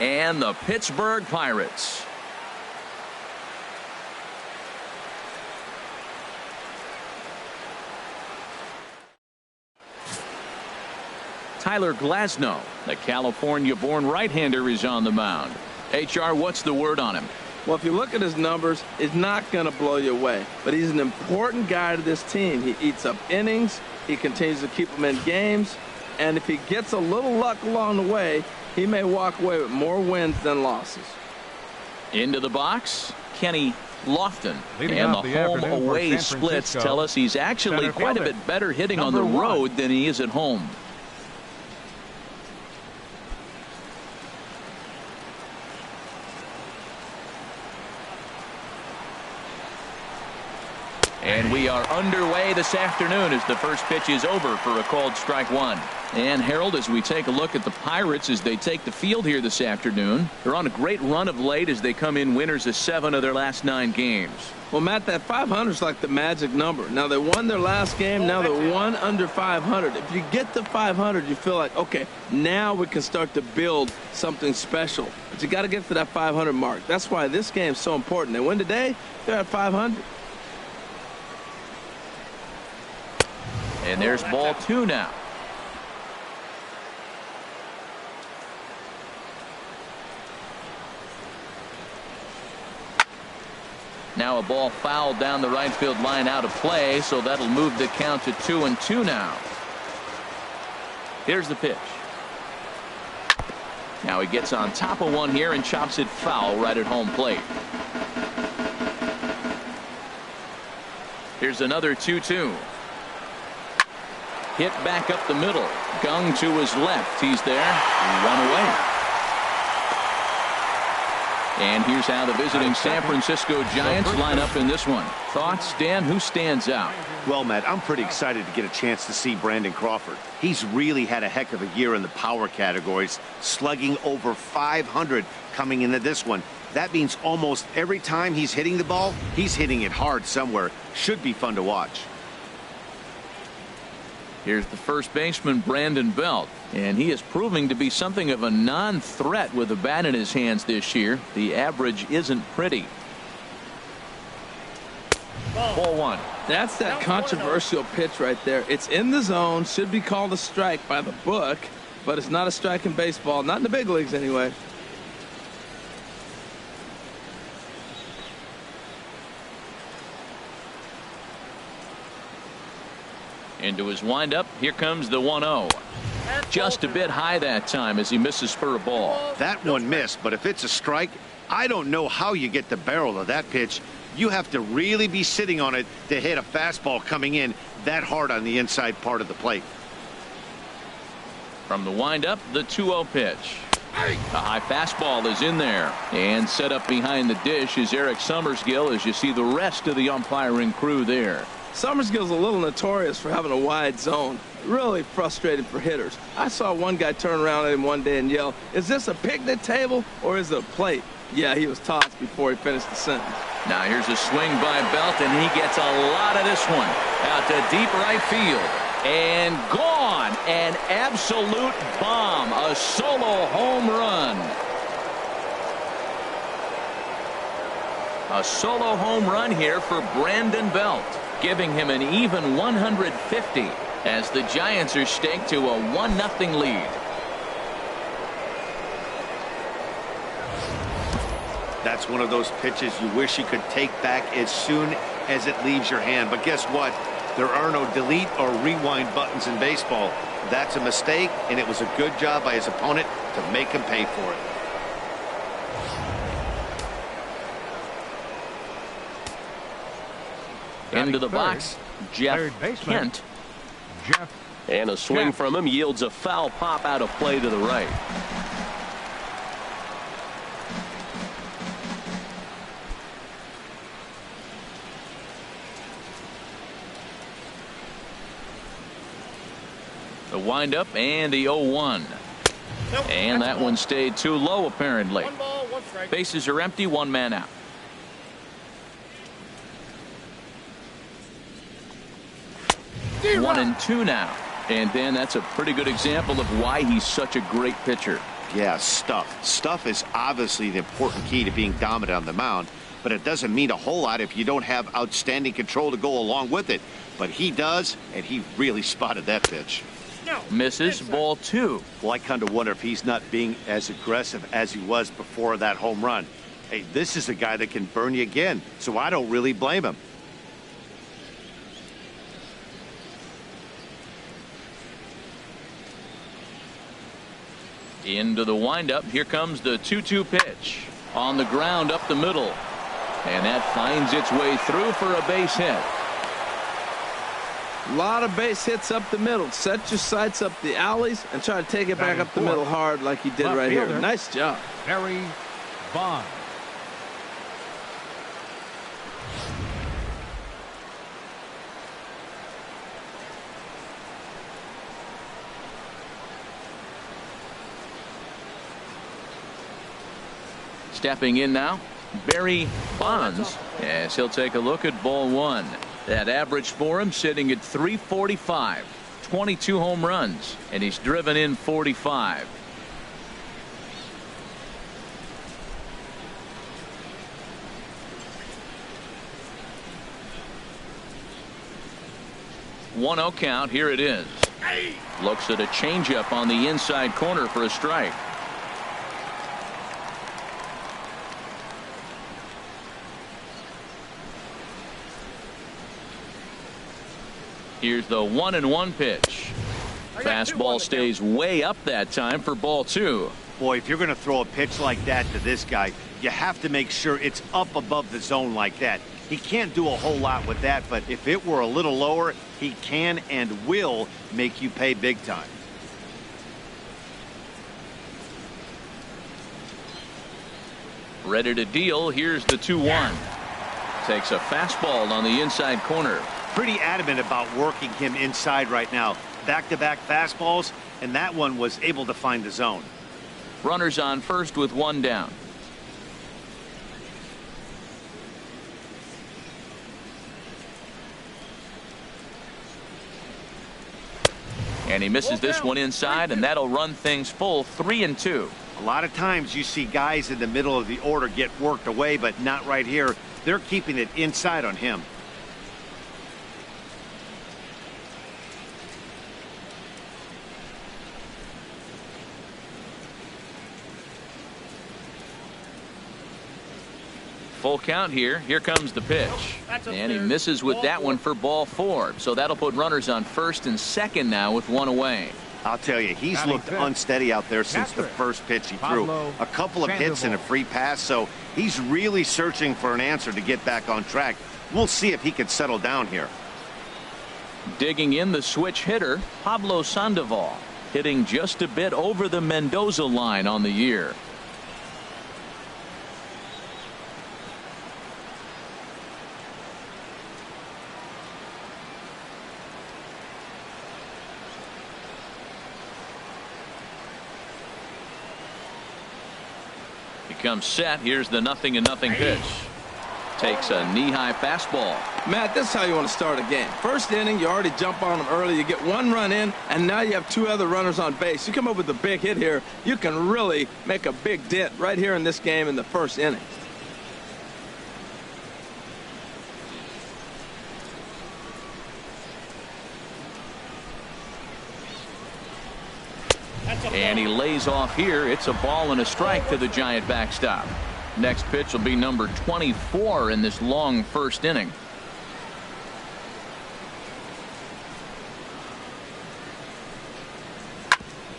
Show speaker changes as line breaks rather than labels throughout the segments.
and the Pittsburgh Pirates. Tyler Glasnow, the California-born right-hander, is on the mound. HR, what's the word on him?
Well, if you look at his numbers, it's not going to blow you away. But he's an important guy to this team. He eats up innings. He continues to keep them in games. And if he gets a little luck along the way, he may walk away with more wins than losses.
Into the box, Kenny Lofton.
Leading
and
off
the
the
home-away splits tell us he's actually quite a bit better hitting on the road than he is at home. And we are underway this afternoon as the first pitch is over for a called strike one. And Harold, as we take a look at the Pirates as they take the field here this afternoon, they're on a great run of late as they come in winners of 7 of their last 9 games.
Well, Matt, that 500 is like the magic number. Now, they won their last game. Now they're 1 under 500. If you get to 500, you feel like, okay, now we can start to build something special. But you got to get to that 500 mark. That's why this game is so important. They win today, they're at 500.
And there's ball 2 now. Now a ball fouled down the right field line out of play, so that'll move the count to 2-2 now. Here's the pitch. Now he gets on top of one here and chops it foul right at home plate. Here's another 2-2. Hit back up the middle. Gung to his left. He's there. 1 away. And here's how the visiting San Francisco Giants line up in this one. Thoughts, Dan? Who stands out?
Well, Matt, I'm pretty excited to get a chance to see Brandon Crawford. He's really had a heck of a year in the power categories, slugging over 500 coming into this one. That means almost every time he's hitting the ball, he's hitting it hard somewhere. Should be fun to watch.
Here's the first baseman, Brandon Belt, and he is proving to be something of a non-threat with a bat in his hands this year. The average isn't pretty. Ball 1.
That's that controversial pitch right there. It's in the zone, should be called a strike by the book, but it's not a strike in baseball, not in the big leagues anyway.
Into his windup. Here comes the 1-0. Just a bit high that time as he misses for a ball.
That one missed, but if it's a strike, I don't know how you get the barrel of that pitch. You have to really be sitting on it to hit a fastball coming in that hard on the inside part of the plate.
From the windup, the 2-0 pitch. A high fastball is in there. And set up behind the dish is Eric Summersgill as you see the rest of the umpiring crew there.
Summersgill's a little notorious for having a wide zone. Really frustrating for hitters. I saw one guy turn around at him one day and yell, "Is this a picnic table or is it a plate?" Yeah, he was tossed before he finished the sentence.
Now here's a swing by Belt, and he gets a lot of this one out to deep right field. And gone. An absolute bomb. A solo home run. A solo home run here for Brandon Belt, giving him an even 150 as the Giants are staked to a 1-0 lead.
That's one of those pitches you wish you could take back as soon as it leaves your hand. But guess what? There are no delete or rewind buttons in baseball. That's a mistake, and it was a good job by his opponent to make him pay for it.
Into the box, Jeff Kent. And a swing from him yields a foul pop out of play to the right. The windup and the 0-1. And that one stayed too low apparently. Bases are empty, 1 man out.
D-Rock.
1-2 now. And then that's a pretty good example of why he's such a great pitcher.
Yeah, stuff. Stuff is obviously the important key to being dominant on the mound, but it doesn't mean a whole lot if you don't have outstanding control to go along with it. But he does, and he really spotted that pitch.
Misses, ball 2.
Well, I kind of wonder if he's not being as aggressive as he was before that home run. Hey, this is a guy that can burn you again, so I don't really blame him.
Into the windup. Here comes the 2-2 pitch. On the ground up the middle. And that finds its way through for a base hit.
A lot of base hits up the middle. Set your sights up the alleys and try to take it back up the middle hard like he did right here. Nice job.
Barry Bonds.
Stepping in now, Barry Bonds, as he'll take a look at ball 1. That average for him sitting at 345, 22 home runs, and he's driven in 45. One 0 count. Here it is. Looks at a changeup on the inside corner for a strike. Here's the 1-1 pitch. Fastball stays way up that time for ball 2.
Boy, if you're going to throw a pitch like that to this guy, you have to make sure it's up above the zone like that. He can't do a whole lot with that, but if it were a little lower, he can and will make you pay big time.
Ready to deal. Here's the 2-1. Takes a fastball on the inside corner.
Pretty adamant about working him inside right now. Back-to-back fastballs, and that one was able to find the zone.
Runners on first with 1 down. And he misses this one inside, and that'll run things full 3-2.
A lot of times you see guys in the middle of the order get worked away, but not right here. They're keeping it inside on him.
Full count here. Here comes the pitch. And he misses with that one for ball 4. So that'll put runners on first and second now with 1 away.
I'll tell you, he's looked unsteady out there since the first pitch he threw. A couple of hits and a free pass, so he's really searching for an answer to get back on track. We'll see if he can settle down here.
Digging in the switch hitter, Pablo Sandoval, hitting just a bit over the Mendoza line on the year. Comes set. Here's the 0-0 pitch. Takes a knee-high fastball.
Matt, this is how you want to start a game. First inning, you already jump on them early. You get 1 run in, and now you have 2 other runners on base. You come up with a big hit here, you can really make a big dent right here in this game in the first inning.
And he lays off here. It's a ball and a strike to the Giant backstop. Next pitch will be number 24 in this long first inning.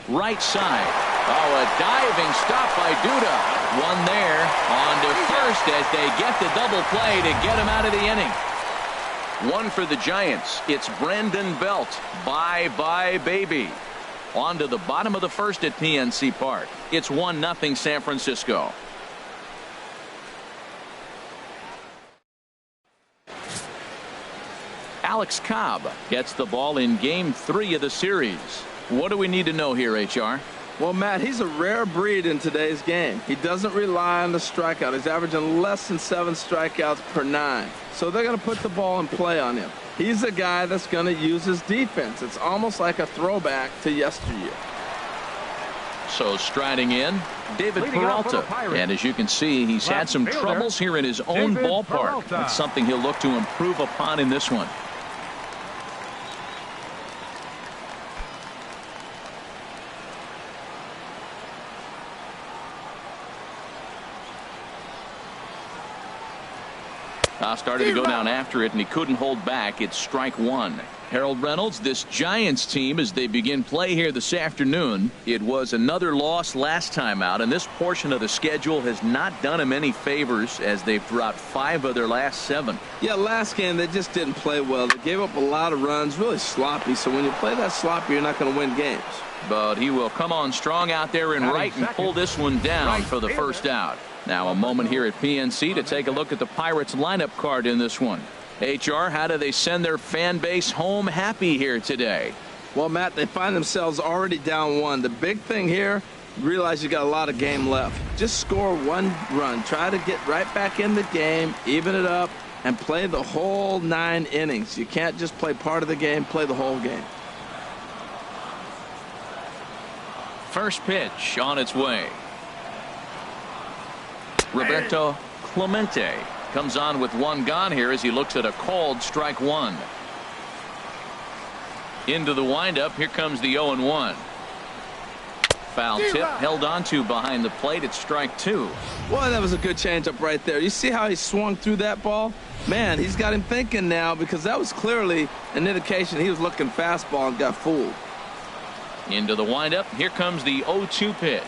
Right side. Oh, a diving stop by Duda. One there. On to first as they get the double play to get him out of the inning. One for the Giants. It's Brandon Belt. Bye-bye, baby. On to the bottom of the first at PNC Park. It's 1-0 San Francisco. Alex Cobb gets the ball in game 3 of the series. What do we need to know here, HR?
Well, Matt, he's a rare breed in today's game. He doesn't rely on the strikeout. He's averaging less than 7 strikeouts per 9. So they're going to put the ball in play on him. He's a guy that's going to use his defense. It's almost like a throwback to yesteryear.
So striding in, David
Leading off for the
Peralta.
Pirates.
And as you can see, he's had
Left
some
fielder,
troubles here in his own
David
ballpark.
Peralta.
That's something he'll look to improve upon in this one. Started to go down after it, and he couldn't hold back. It's strike one. Harold Reynolds, this Giants team, as they begin play here this afternoon, it was another loss last time out, and this portion of the schedule has not done them any favors as they've dropped 5 of their last 7.
Yeah, last game they just didn't play well. They gave up a lot of runs, really sloppy. So when you play that sloppy, you're not going to win games.
But he will come on strong out there in right and pull this one down for the first out. Now a moment here at PNC to take a look at the Pirates lineup card in this one. HR, how do they send their fan base home happy here today?
Well, Matt, they find themselves already down 1. The big thing here, realize you got a lot of game left. Just score 1 run. Try to get right back in the game, even it up, and play the whole 9 innings. You can't just play part of the game, play the whole game.
First pitch on its way. Roberto Clemente comes on with 1 gone here as he looks at a called strike 1. Into the windup. Here comes the 0-1. Foul tip held on to behind the plate. It's strike 2.
Boy, that was a good changeup right there. You see how he swung through that ball? Man, he's got him thinking now, because that was clearly an indication he was looking fastball and got fooled.
Into the windup. Here comes the 0-2 pitch.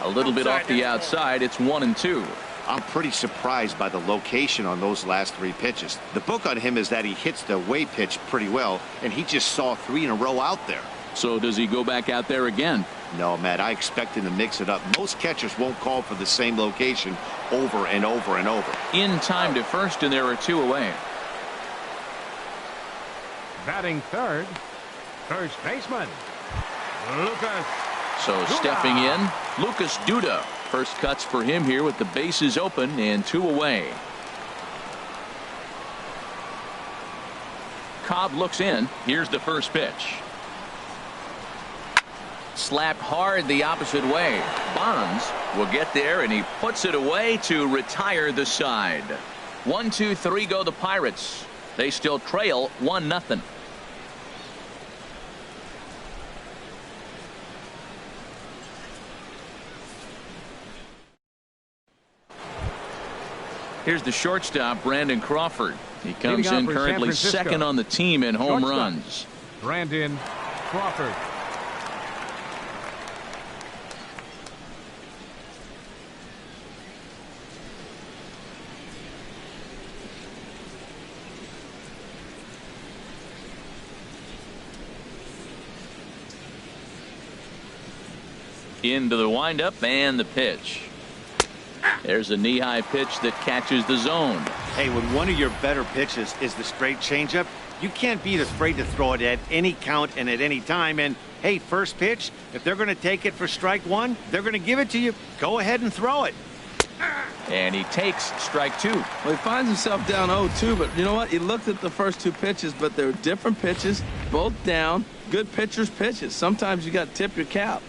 A little bit off the outside. It's 1-2.
I'm pretty surprised by the location on those last 3 pitches. The book on him is that he hits the away pitch pretty well, and he just saw 3 in a row out there.
So does he go back out there again?
No, Matt, I expect him to mix it up. Most catchers won't call for the same location over and over and over.
In time to first, and there are 2 away.
Batting third, first baseman, Lucas.
So stepping in, Lucas Duda. First cuts for him here with the bases open and 2 away. Cobb looks in. Here's the first pitch. Slapped hard the opposite way. Bonds will get there, and he puts it away to retire the side. 1, 2, 3 go the Pirates. They still trail 1-0. Here's the shortstop, Brandon Crawford. He comes in currently second on the team in home runs.
Brandon Crawford.
Into the windup and the pitch. There's a knee-high pitch that catches the zone.
Hey, when one of your better pitches is the straight changeup, you can't be afraid to throw it at any count and at any time. And hey, first pitch, if they're going to take it for strike 1, they're going to give it to you. Go ahead and throw it.
And he takes strike 2.
Well, he finds himself down 0-2, but you know what? He looked at the first 2 pitches, but they were different pitches, both down. Good pitchers' pitches. Sometimes you got to tip your cap.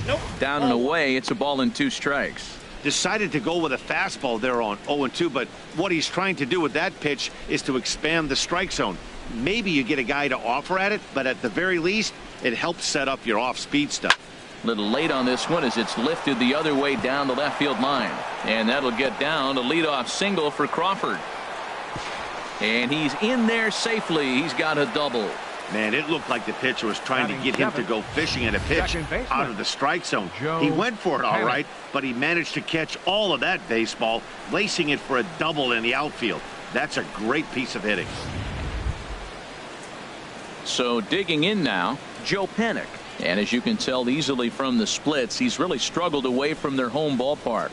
Nope.
Down and away. It's a ball and 2 strikes.
Decided to go with a fastball there on 0-2, but what he's trying to do with that pitch is to expand the strike zone. Maybe you get a guy to offer at it, but at the very least, it helps set up your off-speed stuff.
A little late on this one as it's lifted the other way down the left field line. And that'll get down. A leadoff single for Crawford. And he's in there safely. He's got a double.
Man, it looked like the pitcher was trying to get him to go fishing at a pitch out of the strike zone. He went for it all right, but he managed to catch all of that baseball, lacing it for a double in the outfield. That's a great piece of hitting.
So digging in now, Joe Panik. And as you can tell easily from the splits, he's really struggled away from their home ballpark.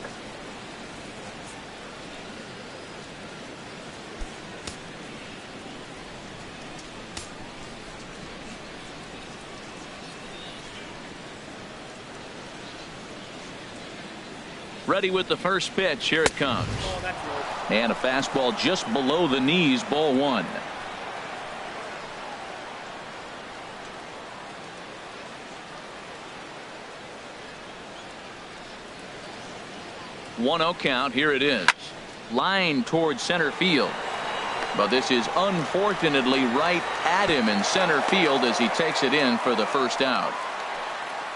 Ready with the first pitch. Here it comes. And a fastball just below the knees, ball 1. 1-0 count. Here it is. Line towards center field. But this is unfortunately right at him in center field as he takes it in for the first out.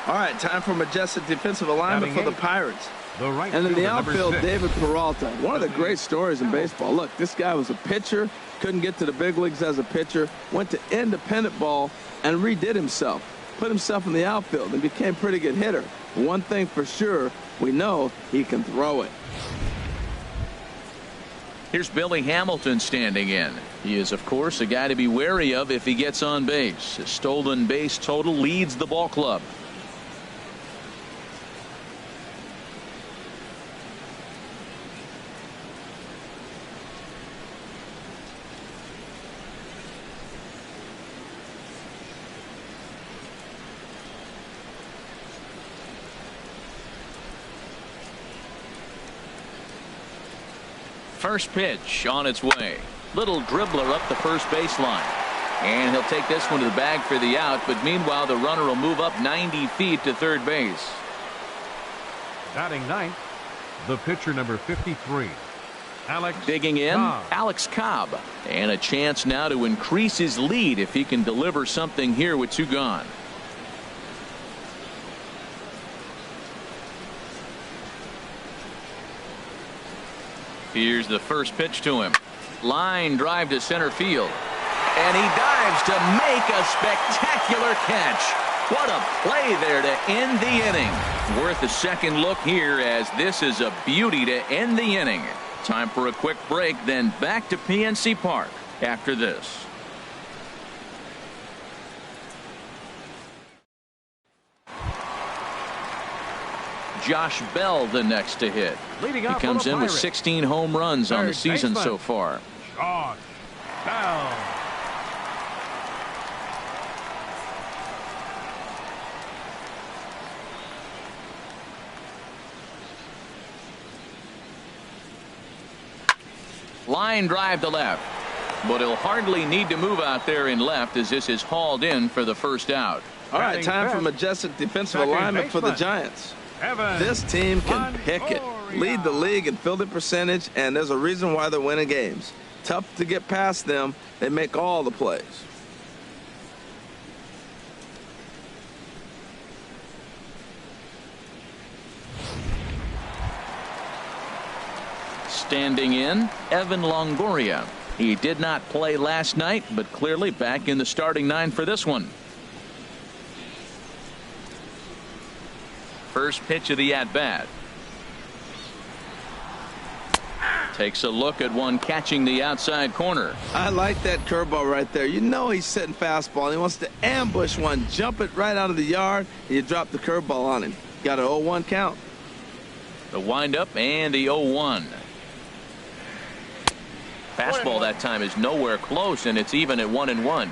All right, time for majestic defensive alignment for the Pirates.
Right
and in the
fielder,
outfield,
6.
David Peralta. One of the great stories in baseball. Look, this guy was a pitcher, couldn't get to the big leagues as a pitcher, went to independent ball and redid himself, put himself in the outfield and became a pretty good hitter. One thing for sure, we know he can throw it.
Here's Billy Hamilton standing in. He is, of course, a guy to be wary of if he gets on base. His stolen base total leads the ball club. First pitch on its way. Little dribbler up the first baseline. And he'll take this one to the bag for the out. But meanwhile, the runner will move up 90 feet to third base.
Batting ninth, the pitcher number 53. Alex
digging in,
Cobb.
Alex Cobb. And a chance now to increase his lead if he can deliver something here with 2 gone. Here's the first pitch to him. Line drive to center field. And he dives to make a spectacular catch. What a play there to end the inning. Worth a second look here as this is a beauty to end the inning. Time for a quick break, then back to PNC Park after this. Josh Bell the next to hit.
Leading
He
up
comes
for the
in with
Pirates.
16 home runs on the
Third
season
baseman.
so far.
Josh Bell.
Line drive to left. But he'll hardly need to move out there in left as this is hauled in for the first out.
All right,
Batting
time for
fifth,
majestic defensive
second
alignment for the
baseman.
Giants.
Evan
This team can pick it,
Longoria.
lead the league in fielding percentage, and there's a reason why they're winning games. Tough to get past them. They make all the plays.
Standing in, Evan Longoria. He did not play last night, but clearly back in the starting 9 for this one. First pitch of the at-bat. Takes a look at one catching the outside corner.
I like that curveball right there. You know he's sitting fastball, and he wants to ambush one, jump it right out of the yard, and you drop the curveball on him. Got an 0-1 count.
The windup and the 0-1. Fastball that time is nowhere close, and it's even at 1-1.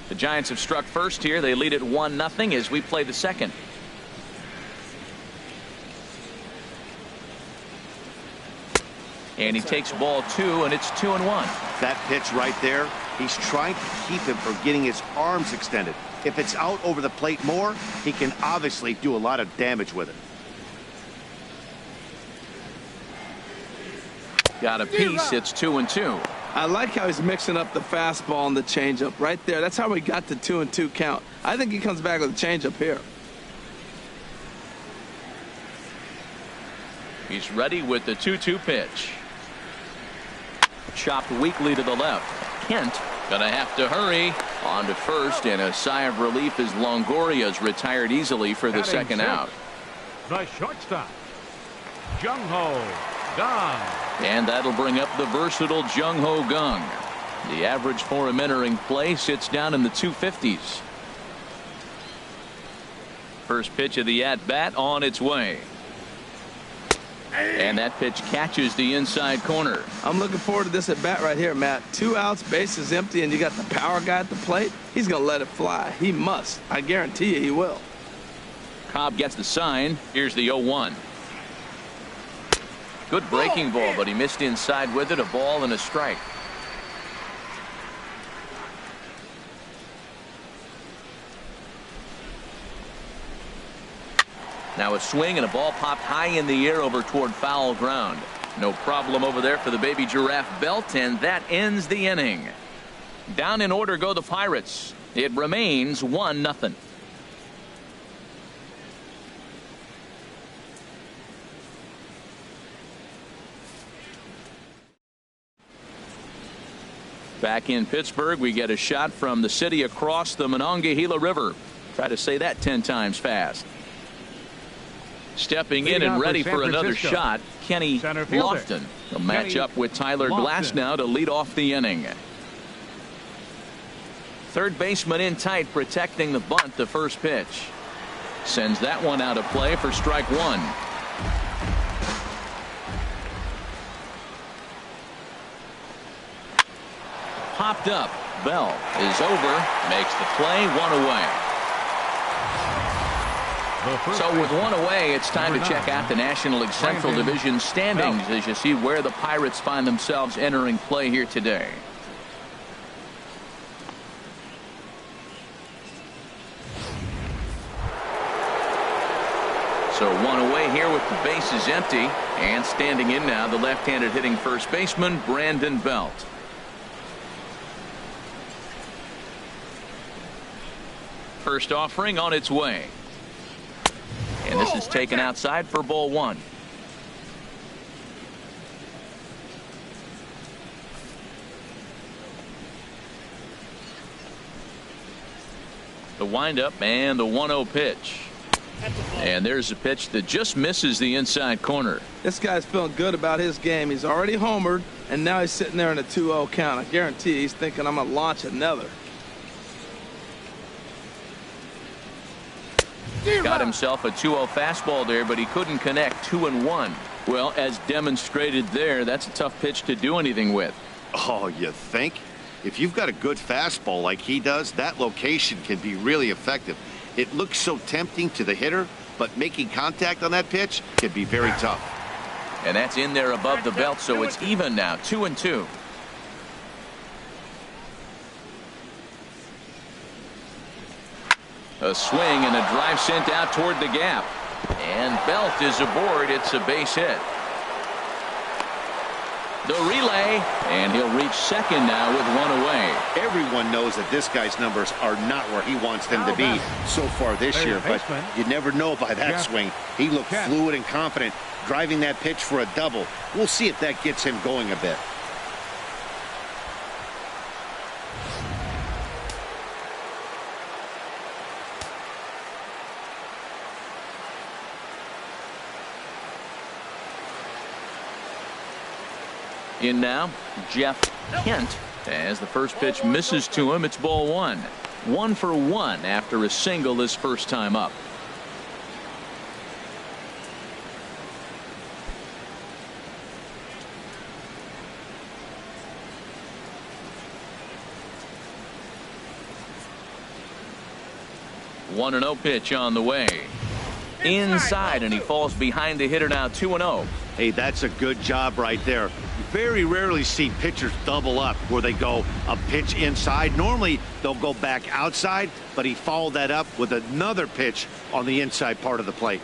The Giants have struck first here. They lead at 1-0 as we play the second. And he takes ball 2, and it's 2-1.
That pitch right there, he's trying to keep him from getting his arms extended. If it's out over the plate more, he can obviously do a lot of damage with it.
Got a piece. It's 2-2.
I like how he's mixing up the fastball and the changeup right there. That's how we got the 2-2 count. I think he comes back with a changeup here.
He's ready with the 2-2 pitch. Chopped weakly to the left. Kent gonna have to hurry on to first, and a sigh of relief as Longoria's retired easily for the
Batting
second
sixth,
out.
The shortstop, Jung-Ho Kang.
And that'll bring up the versatile Jung-Ho Kang. The average for him entering play sits down in the 250s. First pitch of the at-bat on its way. And that pitch catches the inside corner.
I'm looking forward to this at bat right here, Matt. 2 outs, base is empty, and you got the power guy at the plate. He's going to let it fly. He must. I guarantee you he will.
Cobb gets the sign. Here's the 0-1. Good breaking ball, but he missed inside with it. A ball and a strike. Now a swing and a ball popped high in the air over toward foul ground. No problem over there for the baby giraffe Belt, and that ends the inning. Down in order go the Pirates. It remains 1-0. Back in Pittsburgh, we get a shot from the city across the Monongahela River. Try to say that 10 times fast. Stepping in and ready for another shot, Kenny Lofton. He'll match up with Tyler Glasnow to lead off the inning. Third baseman in tight, protecting the bunt. The first pitch sends that one out of play for strike one. Popped up. Bell is over, makes the play, one away. So with one away, it's time to check out the National League Central Division standings as you see where the Pirates find themselves entering play here today. So one away here with the bases empty, and standing in now the left-handed hitting first baseman Brandon Belt. First offering on its way. And this is taken outside for ball one. The windup and the 1-0 pitch. And there's a pitch that just misses the inside corner.
This guy's feeling good about his game. He's already homered, and now he's sitting there in a 2-0 count. I guarantee he's thinking I'm going to launch another.
Got himself a 2-0 fastball there, but he couldn't connect. 2-1. Well, as demonstrated there, that's a tough pitch to do anything with.
Oh, you think? If you've got a good fastball like he does, that location can be really effective. It looks so tempting to the hitter, but making contact on that pitch can be very tough.
And that's in there above the belt, so it's even now, 2-2. A swing and a drive sent out toward the gap. And Belt is aboard. It's a base hit. The relay, and he'll reach second now with one away.
Everyone knows that this guy's numbers are not where he wants them to be so far this year, but you never know by that swing. He looked fluid and confident, driving that pitch for a double. We'll see if that gets him going a bit.
In now, Jeff Kent. As the first pitch misses to him, it's ball one. 1 for 1 after a single his first time up. One 1-0 pitch on the way. Inside, and he falls behind the hitter now. 2-0.
Hey, that's a good job right there. Very rarely see pitchers double up where they go a pitch inside. Normally they'll go back outside, but he followed that up with another pitch on the inside part of the plate.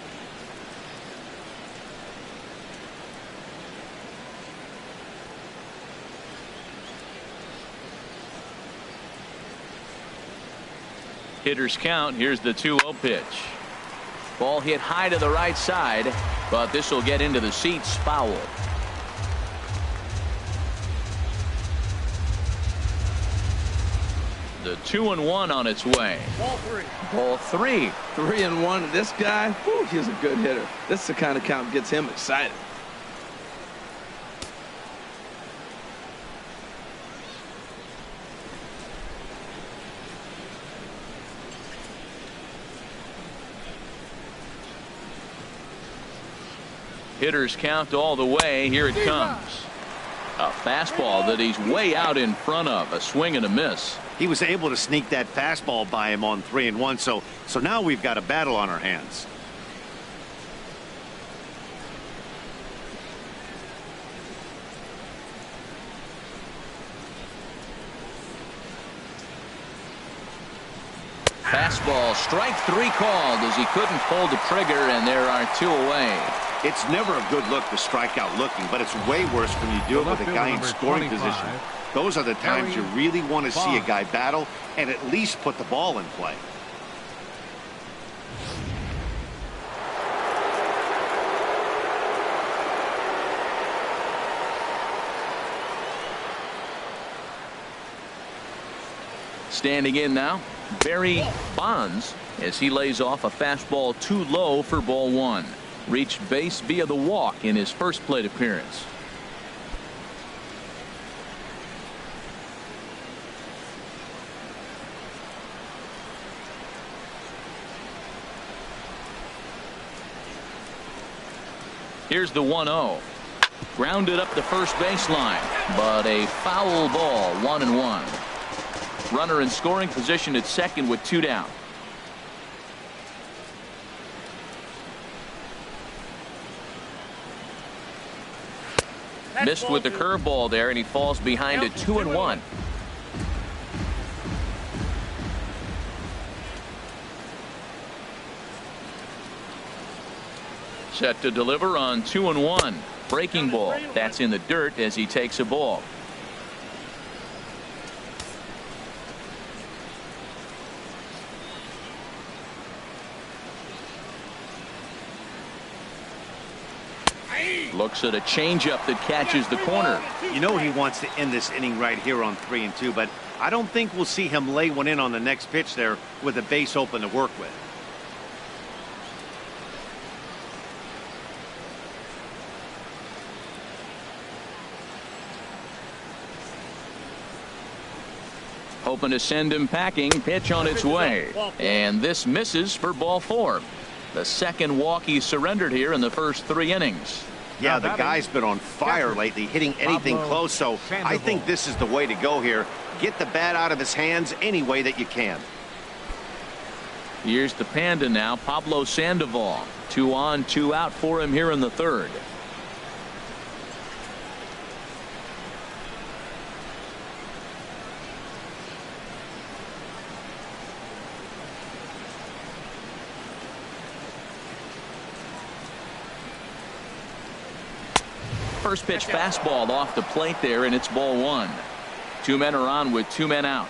Hitters count. Here's the 2-0 pitch. Ball hit high to the right side, but this will get into the seats. Foul. The 2-1 on its way.
Ball three.
Ball three.
3-1. This guy, whew, he's a good hitter. This is the kind of count that gets him excited.
Hitters count all the way. Here it comes. A fastball that he's way out in front of. A swing and a miss.
He was able to sneak that fastball by him on 3-1. So now we've got a battle on our hands.
Fastball, strike 3 called as he couldn't pull the trigger, and there are 2 away.
It's never a good look to strike out looking, but it's way worse when you do it with a guy in scoring position. Those are the times you really want to see a guy battle and at least put the ball in play.
Standing in now, Barry Bonds, as he lays off a fastball too low for ball 1. Reached base via the walk in his first plate appearance. Here's the 1-0. Grounded up the first baseline, but a foul ball, 1-1. Runner in scoring position at second with 2 down. Missed with the curveball there, and he falls behind at 2-1. Set to deliver on 2-1. Breaking ball. That's in the dirt as he takes a ball. Looks at a changeup that catches the corner.
You know he wants to end this inning right here on 3-2, but I don't think we'll see him lay one in on the next pitch there with a base open to work with.
Hoping to send him packing. Pitch on its way, and this misses for ball 4. The second walk he surrendered here in the first 3 innings.
Yeah, the guy's been on fire lately, hitting anything close, so I think this is the way to go here. Get the bat out of his hands any way that you can.
Here's the Panda now, Pablo Sandoval. 2 on, 2 out for him here in the 3rd. First pitch fastball off the plate there, and it's ball 1. 2 men are on with 2 men out.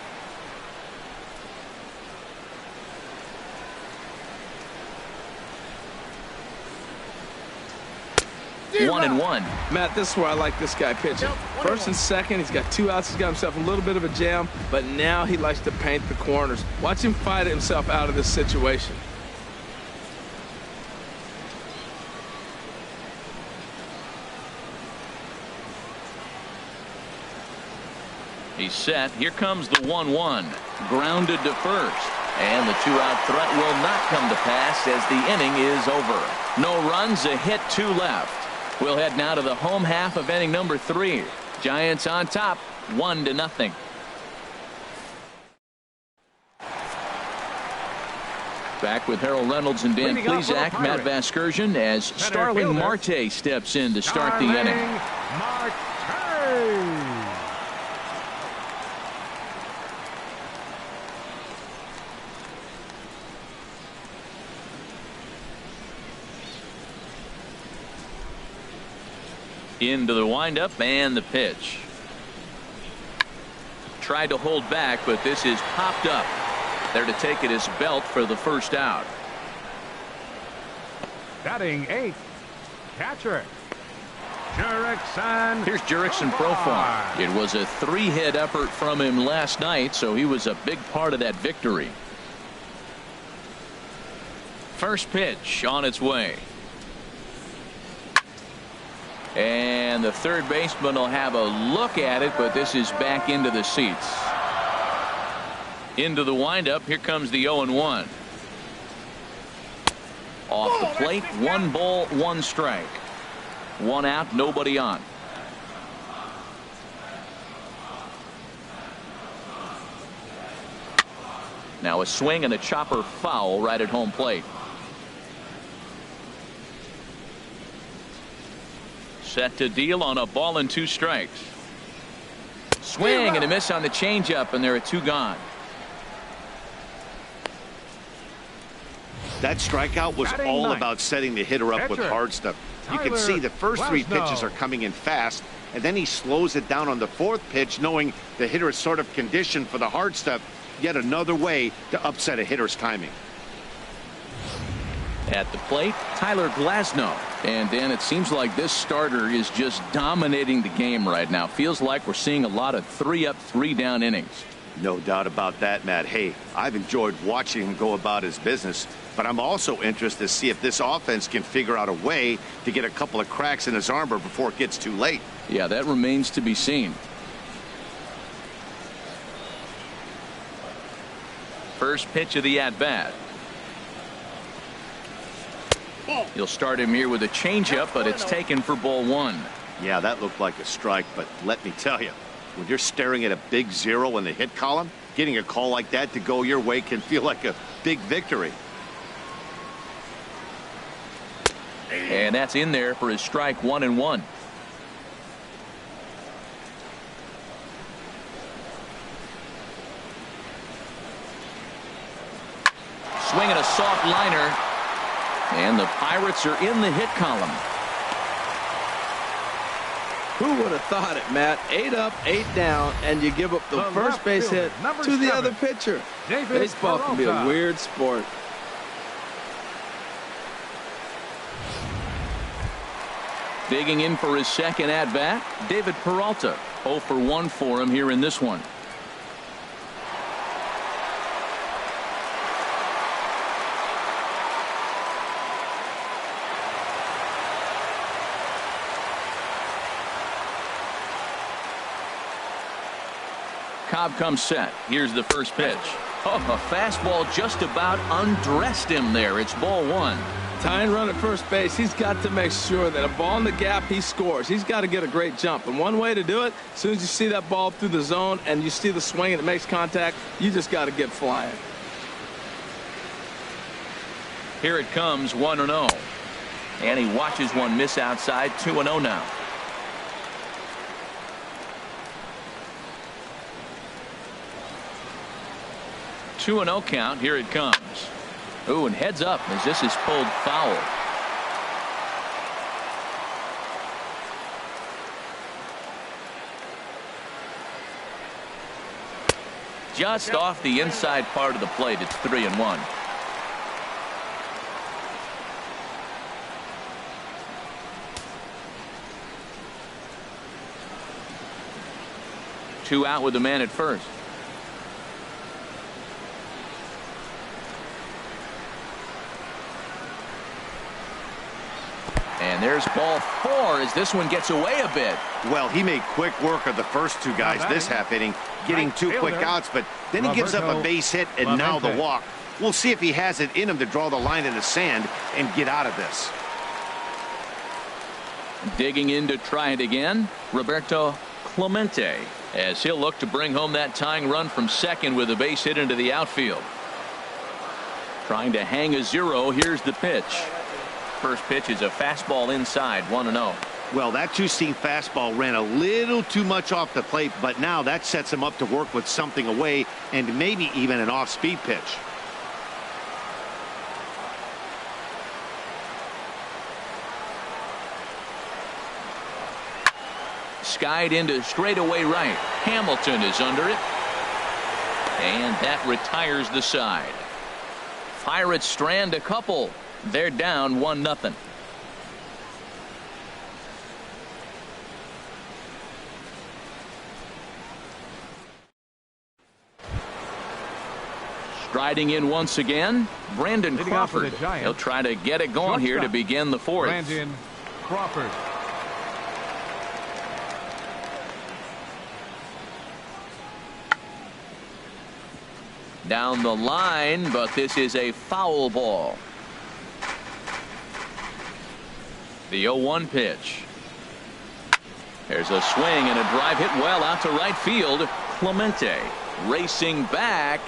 Zero. 1-1.
Matt, this is where I like this guy pitching. First and second, he's got 2 outs. He's got himself a little bit of a jam, but now he likes to paint the corners. Watch him fight himself out of this situation.
He's set. Here comes the 1-1. Grounded to first. And the 2-out threat will not come to pass as the inning is over. No runs, a hit, 2 left. We'll head now to the home half of inning number 3. Giants on top, 1-0. Back with Harold Reynolds and Dan Plesac, Matt Vasgersian, as Starling Marte steps in to start the inning. Into the windup and the pitch. Tried to hold back, but this is popped up. There to take it is Belt for the first out.
Batting 8th, catcher Jurickson.
Here's Jurickson Profar. It was a 3-hit effort from him last night, so he was a big part of that victory. First pitch on its way. And the third baseman will have a look at it, but this is back into the seats. Into the windup. Here comes the 0-1. Off the plate, 1 ball, 1 strike. 1 out, nobody on. Now a swing and a chopper foul right at home plate. Set to deal on a ball and 2 strikes. Swing and a miss on the changeup, and there are 2 gone.
That strikeout was
Batting
all
ninth.
about setting the hitter up with
Catcher,
hard stuff. You can
Tyler
see the first 3 pitches
Glasnow.
are coming in fast, and then he slows it down on the 4th pitch, knowing the hitter is sort of conditioned for the hard stuff. Yet another way to upset a hitter's timing.
At the plate, Tyler Glasnow. And Dan, it seems like this starter is just dominating the game right now. Feels like we're seeing a lot of 3-up, 3-down innings.
No doubt about that, Matt. Hey, I've enjoyed watching him go about his business, but I'm also interested to see if this offense can figure out a way to get a couple of cracks in his armor before it gets too late.
Yeah, that remains to be seen. First pitch of the at-bat. You'll start him here with a changeup, but it's taken for ball 1.
Yeah, that looked like a strike, but let me tell you, when you're staring at a big 0 in the hit column, getting a call like that to go your way can feel like a big victory.
And that's in there for his strike 1-1. Swinging a soft liner. And the Pirates are in the hit column.
Who would have thought it, Matt? 8 up, 8 down, and you give up the first
left
base hit
fielder,
to the
7,
other pitcher.
David
Baseball can be a
Roberto.
weird sport.
Digging in for his second at-bat, David Peralta. 0 for 1 for him here in this one. Cobb comes set. Here's the first pitch. Oh, a fastball just about undressed him there. It's ball 1.
Tying run at first base, he's got to make sure that a ball in the gap, he scores. He's got to get a great jump. And one way to do it, as soon as you see that ball through the zone and you see the swing and it makes contact, you just got to get flying.
Here it comes, 1-0. And he watches one miss outside, 2-0 now. Two and 0 count. Here it comes. Ooh, and heads up as this is pulled foul. Just off the inside part of the plate. It's 3-1. Two out with the man at first. And there's ball 4 as this one gets away a bit.
Well, he made quick work of the first 2 guys this half inning, getting 2 quick outs, but then he gives up a base hit and now the walk. We'll see if he has it in him to draw the line in the sand and get out of this.
Digging in to try it again, Roberto Clemente, as he'll look to bring home that tying run from second with a base hit into the outfield. Trying to hang a 0. Here's the pitch. First pitch is a fastball inside, 1-0.
Well, that 2-seam fastball ran a little too much off the plate, but now that sets him up to work with something away and maybe even an off-speed pitch.
Skied into straightaway right. Hamilton is under it. And that retires the side. Pirates strand a couple. They're down 1-0. Striding in once again, Brandon Crawford. He'll try to get it going here to begin the 4th.
Brandon Crawford.
Down the line, but this is a foul ball. The 0-1 pitch. There's a swing and a drive hit well out to right field. Clemente racing back,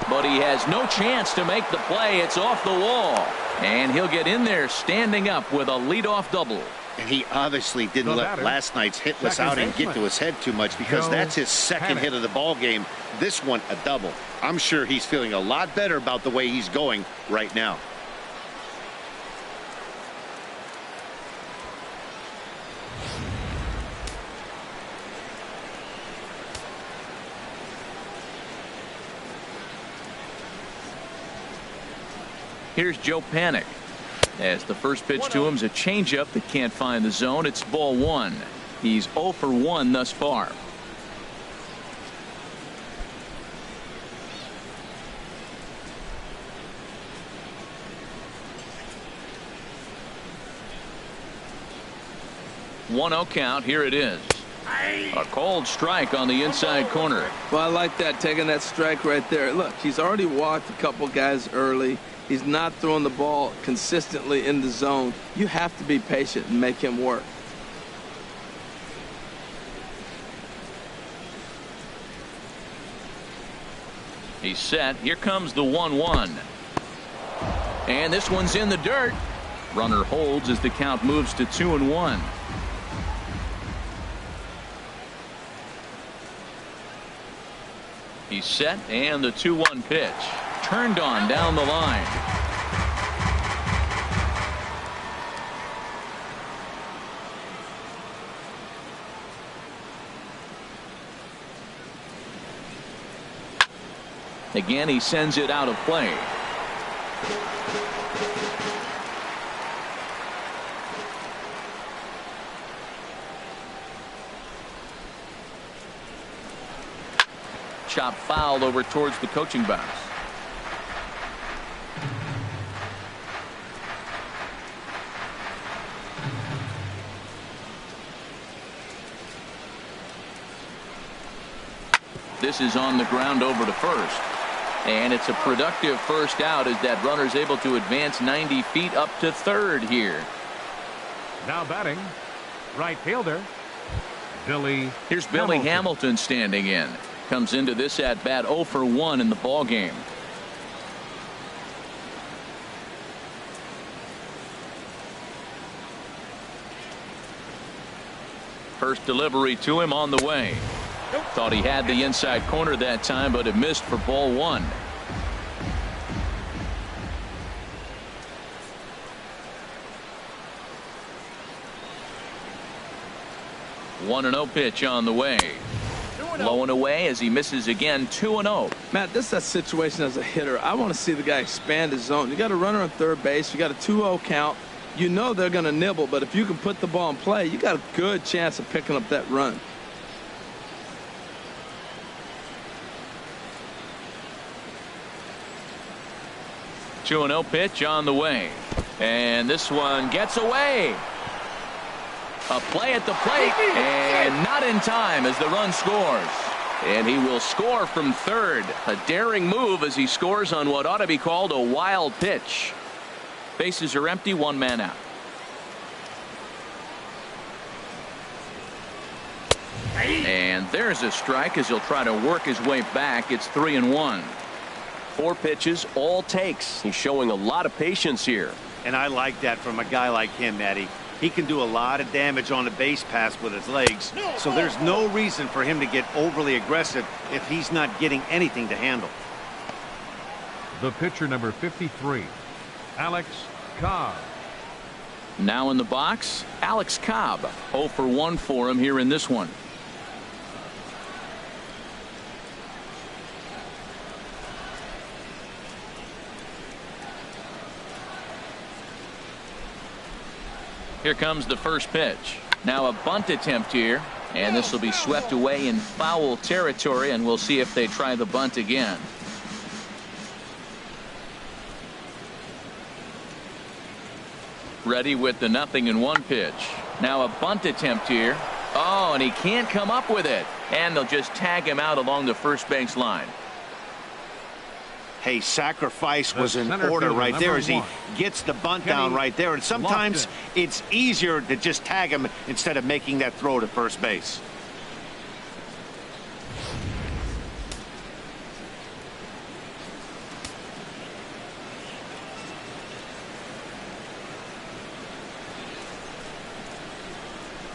but he has no chance to make the play. It's off the wall, and he'll get in there standing up with a leadoff double.
And he obviously didn't let last night's hitless outing get to his head too much, because that's his second hit of the ball game. This one a double. I'm sure he's feeling a lot better about the way he's going right now.
Here's Joe Panic. As the first pitch to him is a changeup that can't find the zone. It's ball one. He's 0 for 1 thus far. One-0 count. Here it is. A cold strike on the inside corner.
Well, I like that, taking that strike right there. Look, he's already walked a couple guys early. He's not throwing the ball consistently in the zone. You have to be patient and make him work.
He's set. Here comes the 1-1. And this one's in the dirt. Runner holds as the count moves to 2-1. He's set, and the 2-1 pitch. Turned on down the line. Again, he sends it out of play. Chop foul over towards the coaching box. This is on the ground over to first. And it's a productive first out as that runner's able to advance 90 feet up to third here.
Now batting, right fielder, Billy.
Here's Billy Hamilton standing in. Comes into this at bat 0 for 1 in the ball game. First delivery to him on the way. Thought he had the inside corner that time, but it missed for ball one. One and 0 pitch on the way. Low and away as he misses again. 2-0.
Matt, this is a situation as a hitter. I want to see the guy expand his zone. You got a runner on third base. You got a 2-0 count. You know they're going to nibble, but if you can put the ball in play, you got a good chance of picking up that run.
Two 2-0 pitch on the way. And this one gets away. A play at the plate, and not in time as the run scores. And he will score from third. A daring move as he scores on what ought to be called a wild pitch. Bases are empty, one man out. And there's a strike as he'll try to work his way back. It's 3-1.
4 pitches, all takes. He's showing a lot of patience here.
And I like that from a guy like him, Matty. He can do a lot of damage on the base pass with his legs, so there's no reason for him to get overly aggressive if he's not getting anything to handle.
The pitcher, number 53, Alex Cobb.
Now in the box, Alex Cobb. 0 for 1 for him here in this one. Here comes the first pitch. Now a bunt attempt here, and this will be swept away in foul territory, and we'll see if they try the bunt again. Ready with the 0-1 pitch. Now a bunt attempt here. Oh, and he can't come up with it, and they'll just tag him out along the first base line.
Hey, sacrifice was in order right there as he gets the bunt down right there. And sometimes it's easier to just tag him instead of making that throw to first base.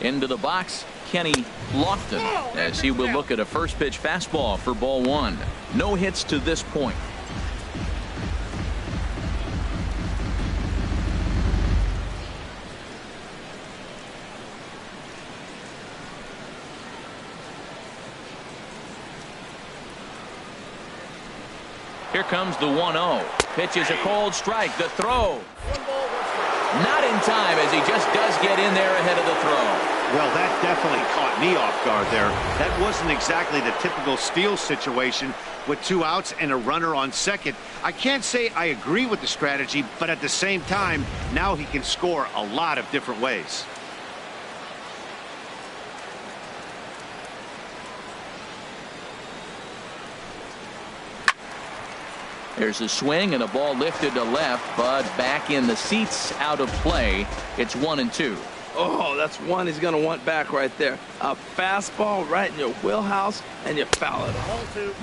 Into the box, Kenny Lofton, as he will look at a first pitch fastball for ball one. No hits to this point. Here comes the 1-0. pitch is a cold strike. The throw. Not in time, as he just does get in there ahead of the throw.
Well, that definitely caught me off guard there. That wasn't exactly the typical steal situation with 2 outs and a runner on second. I can't say I agree with the strategy, but at the same time, now he can score a lot of different ways.
There's a swing and a ball lifted to left, but back in the seats, out of play. It's 1-2.
Oh, that's one he's going to want back right there. A fastball right in your wheelhouse, and you foul it.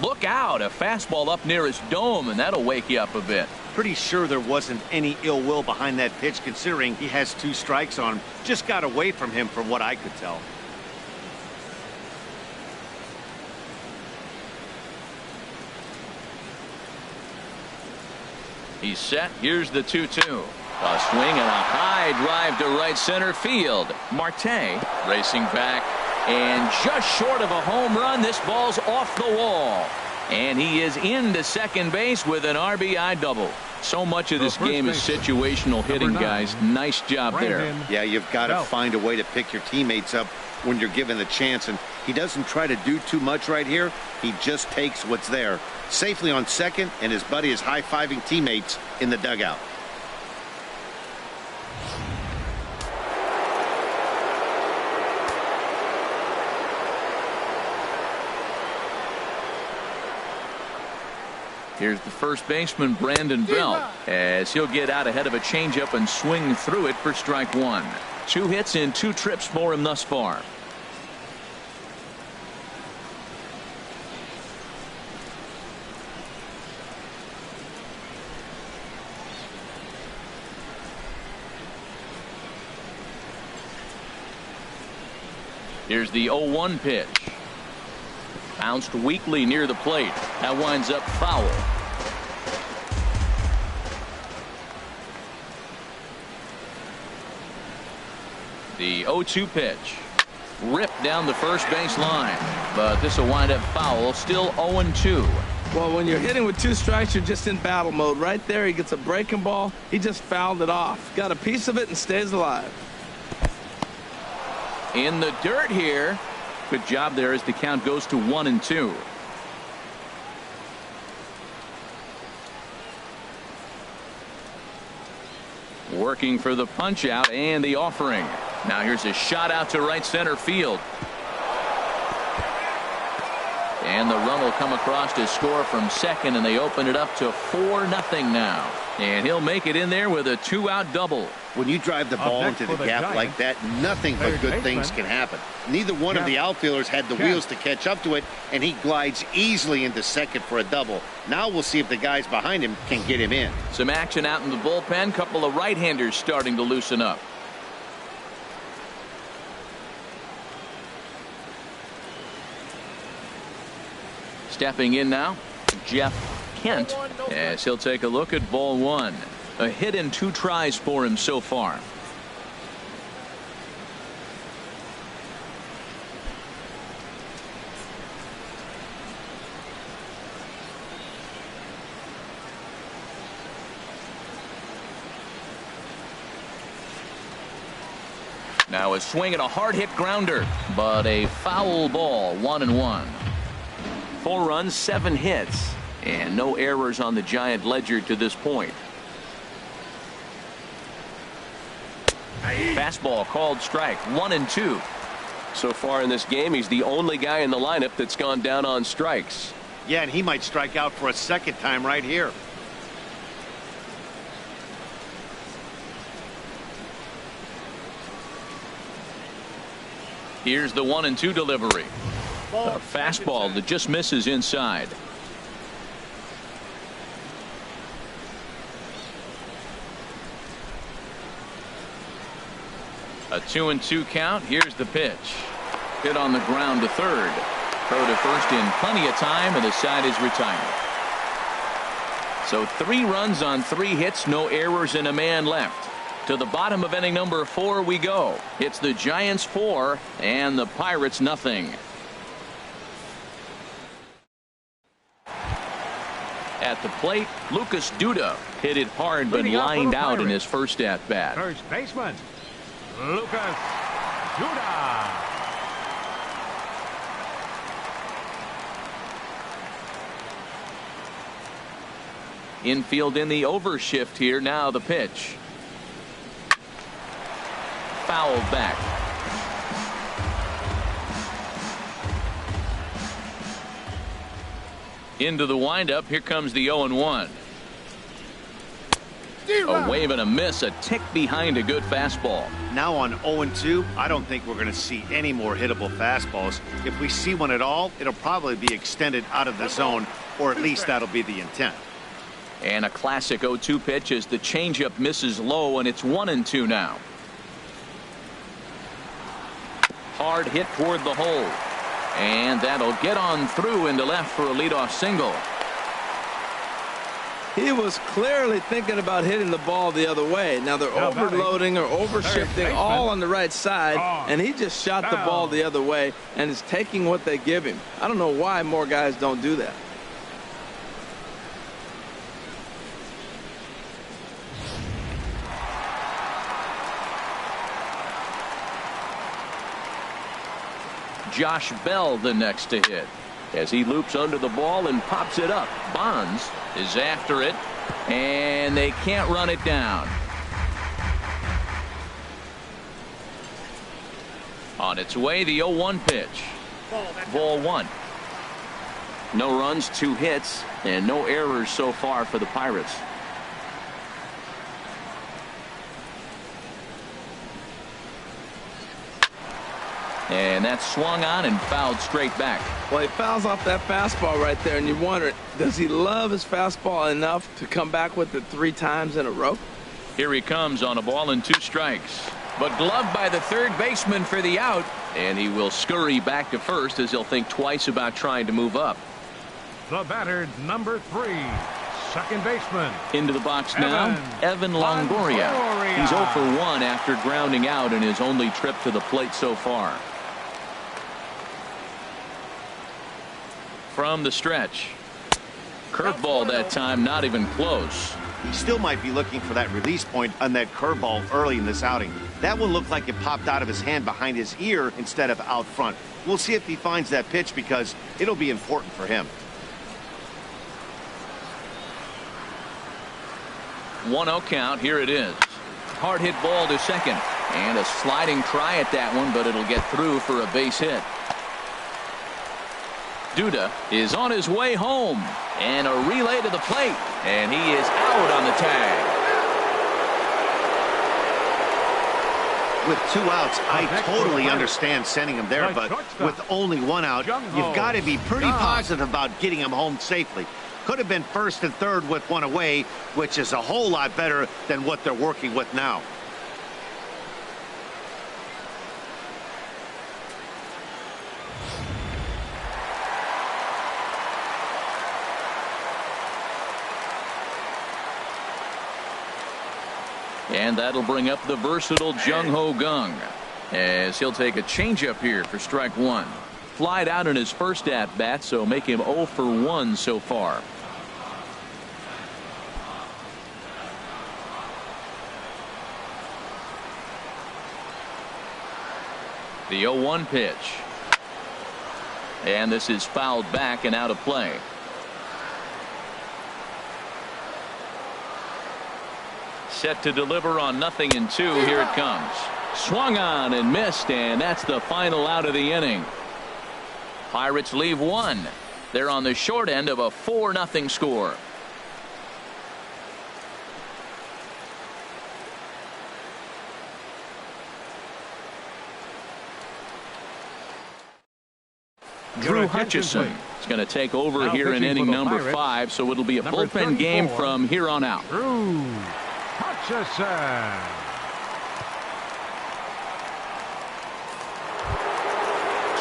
Look out, a fastball up near his dome, and that'll wake you up a bit.
Pretty sure there wasn't any ill will behind that pitch, considering he has 2 strikes on him. Just got away from him from what I could tell.
He's set. Here's the 2-2. A swing and a high drive to right center field. Marte racing back, and just short of a home run. This ball's off the wall, and he is into second base with an RBI double. So much of this game is situational hitting, guys. Nice job there.
Yeah, you've got to find a way to pick your teammates up when you're given the chance, and he doesn't try to do too much right here. He just takes what's there. Safely on second, and his buddy is high-fiving teammates in the dugout.
Here's the first baseman, Brandon Belt, as he'll get out ahead of a changeup and swing through it for strike 1. 2 hits in 2 trips for him thus far. Here's the 0-1 pitch. Bounced weakly near the plate. That winds up foul. The 0-2 pitch. Ripped down the first base line. But this will wind up foul. Still 0-2.
Well, when you're hitting with 2 strikes, you're just in battle mode. Right there, he gets a breaking ball. He just fouled it off. Got a piece of it and stays alive.
In the dirt here. Good job there as the count goes to 1-2. Working for the punch out and the offering. Now here's a shot out to right center field. And the run will come across to score from second, and they open it up to 4-0 now. And he'll make it in there with a 2-out double.
When you drive the ball into the gap like that, nothing but good things can happen. Neither one of the outfielders had the wheels to catch up to it, and he glides easily into second for a double. Now we'll see if the guys behind him can get him in.
Some action out in the bullpen. Couple of right-handers starting to loosen up. Stepping in now, Jeff Kent, as he'll take a look at ball 1. A hit in 2 tries for him so far. Now a swing and a hard hit grounder, but a foul ball. 1-1. 4 runs, 7 hits, and no errors on the Giant ledger to this point. Fastball called strike. 1-2.
So far in this game, he's the only guy in the lineup that's gone down on strikes.
Yeah, and he might strike out for a second time right here.
Here's the 1-2 delivery. A fastball that just misses inside. A 2-2 count. Here's the pitch. Hit on the ground to third. Throw to first in plenty of time, and the side is retired. So 3 runs on 3 hits, no errors, and a man left. To the bottom of inning number 4 we go. It's the Giants 4 and the Pirates nothing. At the plate, Lucas Duda hit it hard but lined out in his first at bat.
First baseman, Lucas Duda.
Infield in the overshift here. Now the pitch. Fouled back. Into the windup. Here comes the 0-1. A wave and a miss, a tick behind a good fastball.
Now on 0-2, I don't think we're going to see any more hittable fastballs. If we see one at all, it'll probably be extended out of the zone, or at least that'll be the intent.
And a classic 0-2 pitch as the changeup misses low, and it's 1-2 now. Hard hit toward the hole. And that'll get on through into left for a leadoff single.
He was clearly thinking about hitting the ball the other way. Now they're overloading or overshifting all on the right side, and he just shot the ball the other way and is taking what they give him. I don't know why more guys don't do that.
Josh Bell the next to hit as he loops under the ball and pops it up. Bonds is after it, and they can't run it down. On its way, the 0-1 pitch. Ball one. No runs, 2 hits, and no errors so far for the Pirates. And that's swung on and fouled straight back.
Well, he fouls off that fastball right there, and you wonder, does he love his fastball enough to come back with it 3 times in a row?
Here he comes on a ball and 2 strikes. But gloved by the third baseman for the out, and he will scurry back to first as he'll think twice about trying to move up.
The batter, number 3, second baseman.
Into the box now, Evan Longoria. He's 0 for 1 after grounding out in his only trip to the plate so far. From the stretch. Curveball that time, not even close.
He still might be looking for that release point on that curveball early in this outing. That one looked like it popped out of his hand behind his ear instead of out front. We'll see if he finds that pitch because it'll be important for him.
1-0 count. Here it is. Hard hit ball to second. And a sliding try at that one, but it'll get through for a base hit. Duda is on his way home, and a relay to the plate, and he is out on the tag.
With 2 outs, I totally understand sending him there, but with only 1 out, you've got to be pretty positive about getting him home safely. Could have been first and third with 1 away, which is a whole lot better than what they're working with now.
And that'll bring up the versatile Jung-Ho Kang as he'll take a changeup here for strike 1. Flied out in his first at bat, so make him 0 for 1 so far. The 0-1 pitch. And this is fouled back and out of play. Set to deliver on 0-2. Here it comes. Swung on and missed, and that's the final out of the inning. Pirates leave 1. They're on the short end of a 4-0 score. Drew Hutchison is going to take over here in inning number 5, so it'll be a bullpen game from here on out.
Drew Hutchison.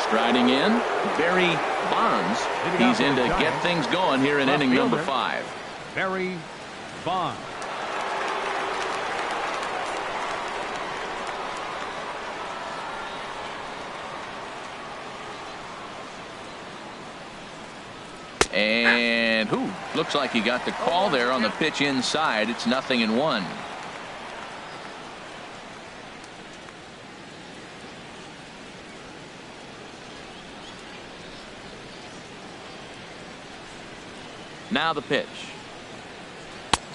Striding in, Barry Bonds. He's in to get things going here in inning number 5.
Barry Bonds.
And Looks like he got the call there on the pitch inside. It's 0-1. Now the pitch.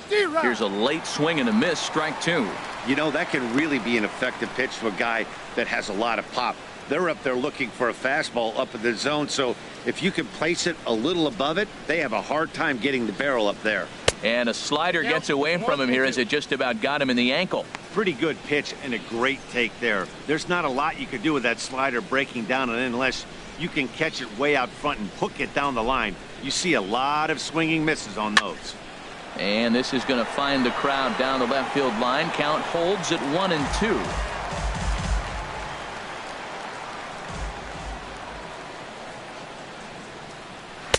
Here's a late swing and a miss, strike 2.
You know, that can really be an effective pitch to a guy that has a lot of pop. They're up there looking for a fastball up in the zone, so if you can place it a little above it, they have a hard time getting the barrel up there.
And a slider gets away from him here as it just about got him in the ankle.
Pretty good pitch and a great take there. There's not a lot you could do with that slider breaking down, and unless you can catch it way out front and hook it down the line, you see a lot of swinging misses on those.
And this is going to find the crowd down the left field line. Count holds at 1-2.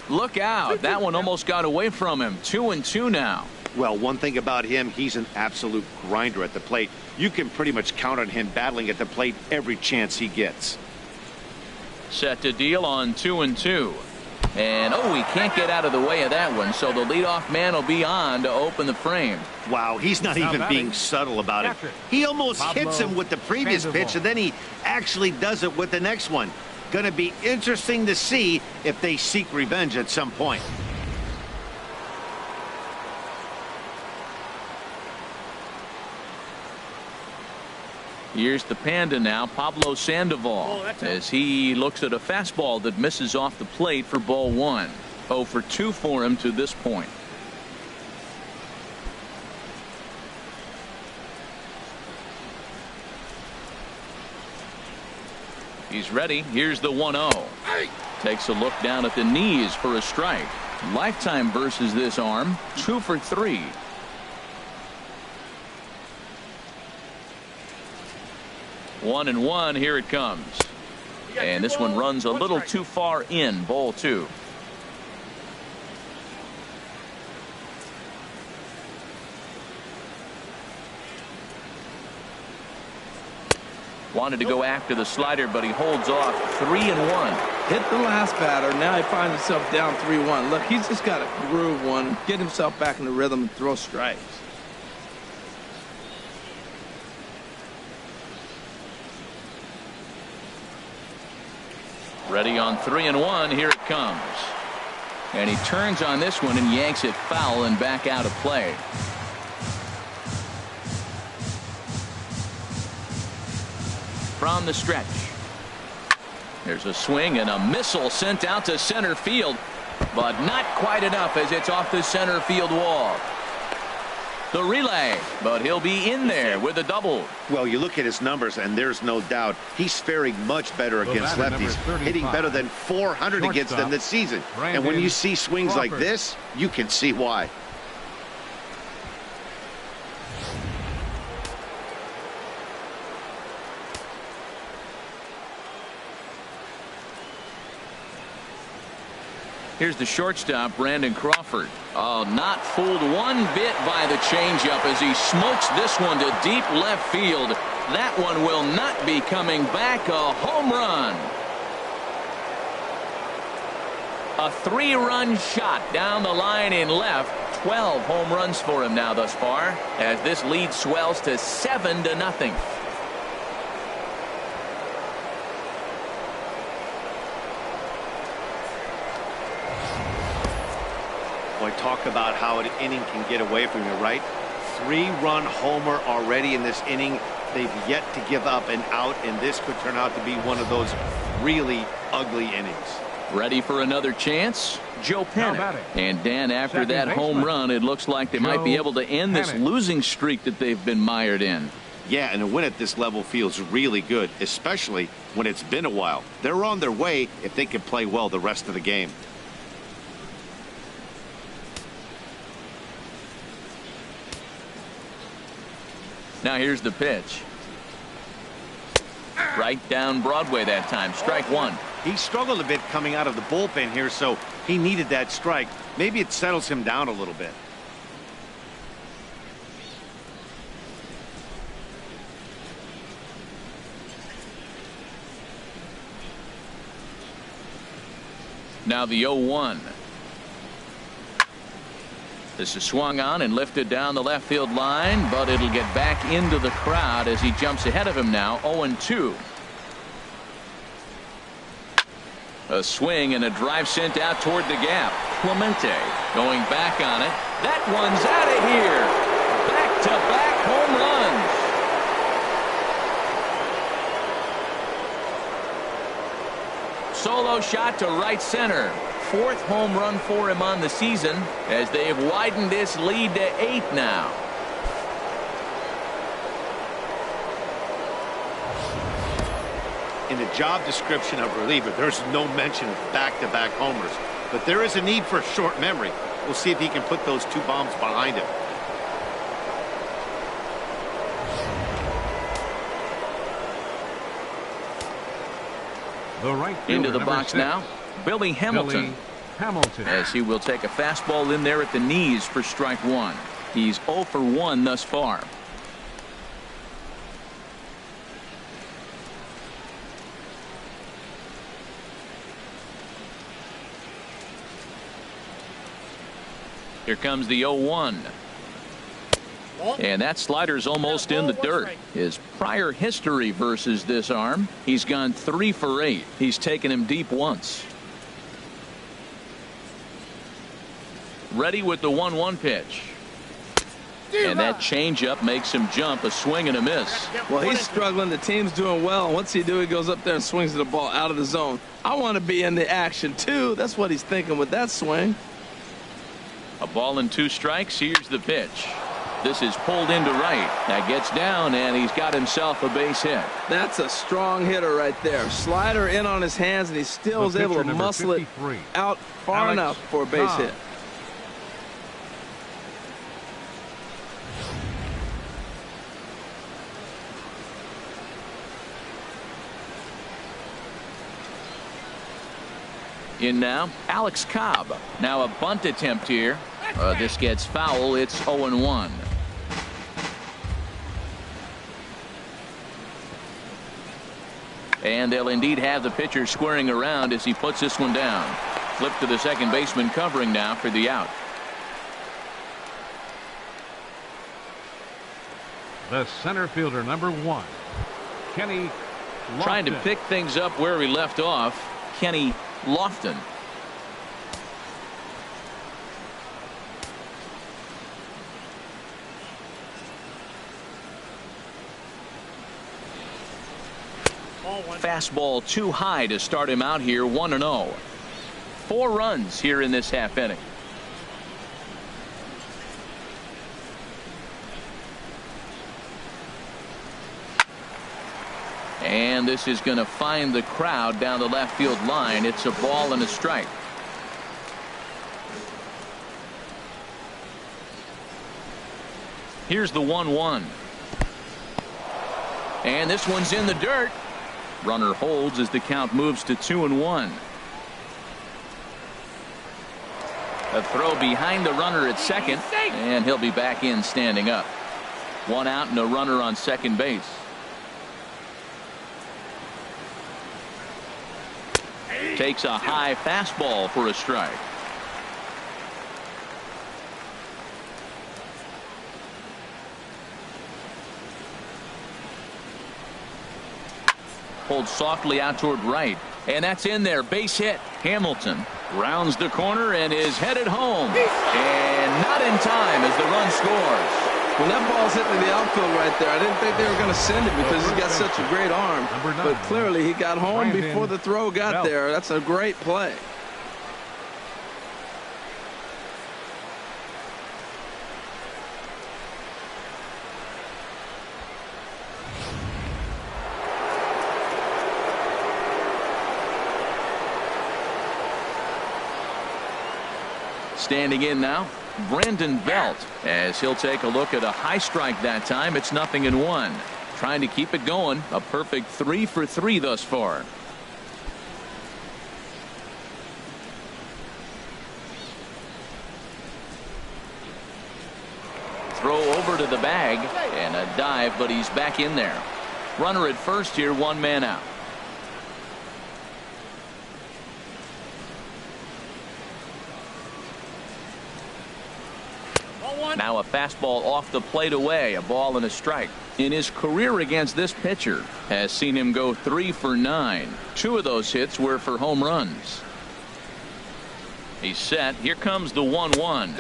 Look out. That one almost got away from him. 2-2 now.
Well, one thing about him, he's an absolute grinder at the plate. You can pretty much count on him battling at the plate every chance he gets.
Set to deal on 2-2. And he can't get out of the way of that one, so the leadoff man will be on to open the frame.
Wow, he's not even being subtle about it. He almost hits him with the previous pitch, and then he actually does it with the next one. Going to be interesting to see if they seek revenge at some point.
Here's the Panda now, Pablo Sandoval, as he looks at a fastball that misses off the plate for ball 1. 0 for 2 for him to this point. He's ready. Here's the 1-0. Takes a look down at the knees for a strike. Lifetime versus this arm. 2 for 3. One and one. Here it comes. And this one runs a little too far in. Ball 2. Wanted to go after the slider, but he holds off. 3-1.
Hit the last batter. Now he finds himself down 3-1. Look, he's just got to groove one, get himself back in the rhythm, and throw strikes.
Ready on 3-1. Here it comes. And he turns on this one and yanks it foul and back out of play. From the stretch. There's a swing and a missile sent out to center field, but not quite enough as it's off the center field wall. The relay, but he'll be in there with a double.
Well, you look at his numbers, and there's no doubt he's faring much better against lefties, hitting better than 400 against them this season. And when you see swings like this, you can see why.
Here's the shortstop, Brandon Crawford. Oh, not fooled one bit by the changeup as he smokes this one to deep left field. That one will not be coming back. A home run. A 3-run shot down the line in left. 12 home runs for him now thus far, as this lead swells to 7-0.
Boy, talk about how an inning can get away from you, right? 3-run homer already in this inning. They've yet to give up an out, and this could turn out to be one of those really ugly innings.
Ready for another chance? Joe Panic. And Dan, after that home run, it looks like they might be able to end this losing streak that they've been mired in.
Yeah, and a win at this level feels really good, especially when it's been a while. They're on their way if they can play well the rest of the game.
Now here's the pitch. Right down Broadway that time. Strike 1.
He struggled a bit coming out of the bullpen here, so he needed that strike. Maybe it settles him down a little bit.
Now the 0-1. This is swung on and lifted down the left field line, but it'll get back into the crowd as he jumps ahead of him now. 0-2. A swing and a drive sent out toward the gap. Clemente going back on it. That one's out of here. Back-to-back home runs. Solo shot to right center. 4th home run for him on the season as they've widened this lead to 8 now.
In the job description of reliever, there's no mention of back-to-back homers, but there is a need for short memory. We'll see if he can put those 2 bombs behind him.
The right
into the
fielder,
box
6,
now. Billy Hamilton. As he will take a fastball in there at the knees for strike 1. He's 0 for 1 thus far. Here comes the 0-1. And that slider's almost in the dirt. His prior history versus this arm, he's gone 3 for 8. He's taken him deep once. Ready with the 1-1 pitch. And that changeup makes him jump. A swing and a miss.
Well, he's struggling. The team's doing well. What's he do? He goes up there and swings the ball out of the zone. I want to be in the action, too. That's what he's thinking with that swing.
A ball and 2 strikes. Here's the pitch. This is pulled into right. That gets down, and he's got himself a base hit.
That's a strong hitter right there. Slider in on his hands, and he still is able to muscle it out far enough for a base hit.
In now, Alex Cobb. Now a bunt attempt here. This gets foul. It's 0-1. And they'll indeed have the pitcher squaring around as he puts this one down. Flip to the second baseman covering now for the out.
The center fielder, number 1, Kenny Lofton.
Trying to pick things up where he left off. Kenny Lofton. Fastball too high to start him out here. 1-0. 4 runs here in this half inning. And this is going to find the crowd down the left field line. It's a ball and a strike. Here's the 1-1. And this one's in the dirt. Runner holds as the count moves to 2-1. A throw behind the runner at second, and he'll be back in standing up. 1 out and a runner on second base. Takes a high fastball for a strike. Pulled softly out toward right, and that's in there. Base hit. Hamilton rounds the corner and is headed home, and not in time as the run scores.
When that ball's hitting the outfield right there, I didn't think they were going to send it because he's got such a great arm. But clearly he got home before the throw got there. That's a great play.
Standing in now, Brandon Belt, as he'll take a look at a high strike that time. It's 0-1. Trying to keep it going. A perfect 3 for 3 thus far. Throw over to the bag and a dive, but he's back in there. Runner at first here, 1 man out. Now a fastball off the plate away, a ball and a strike. In his career against this pitcher has seen him go 3 for 9. 2 of those hits were for home runs. He's set. Here comes the 1-1.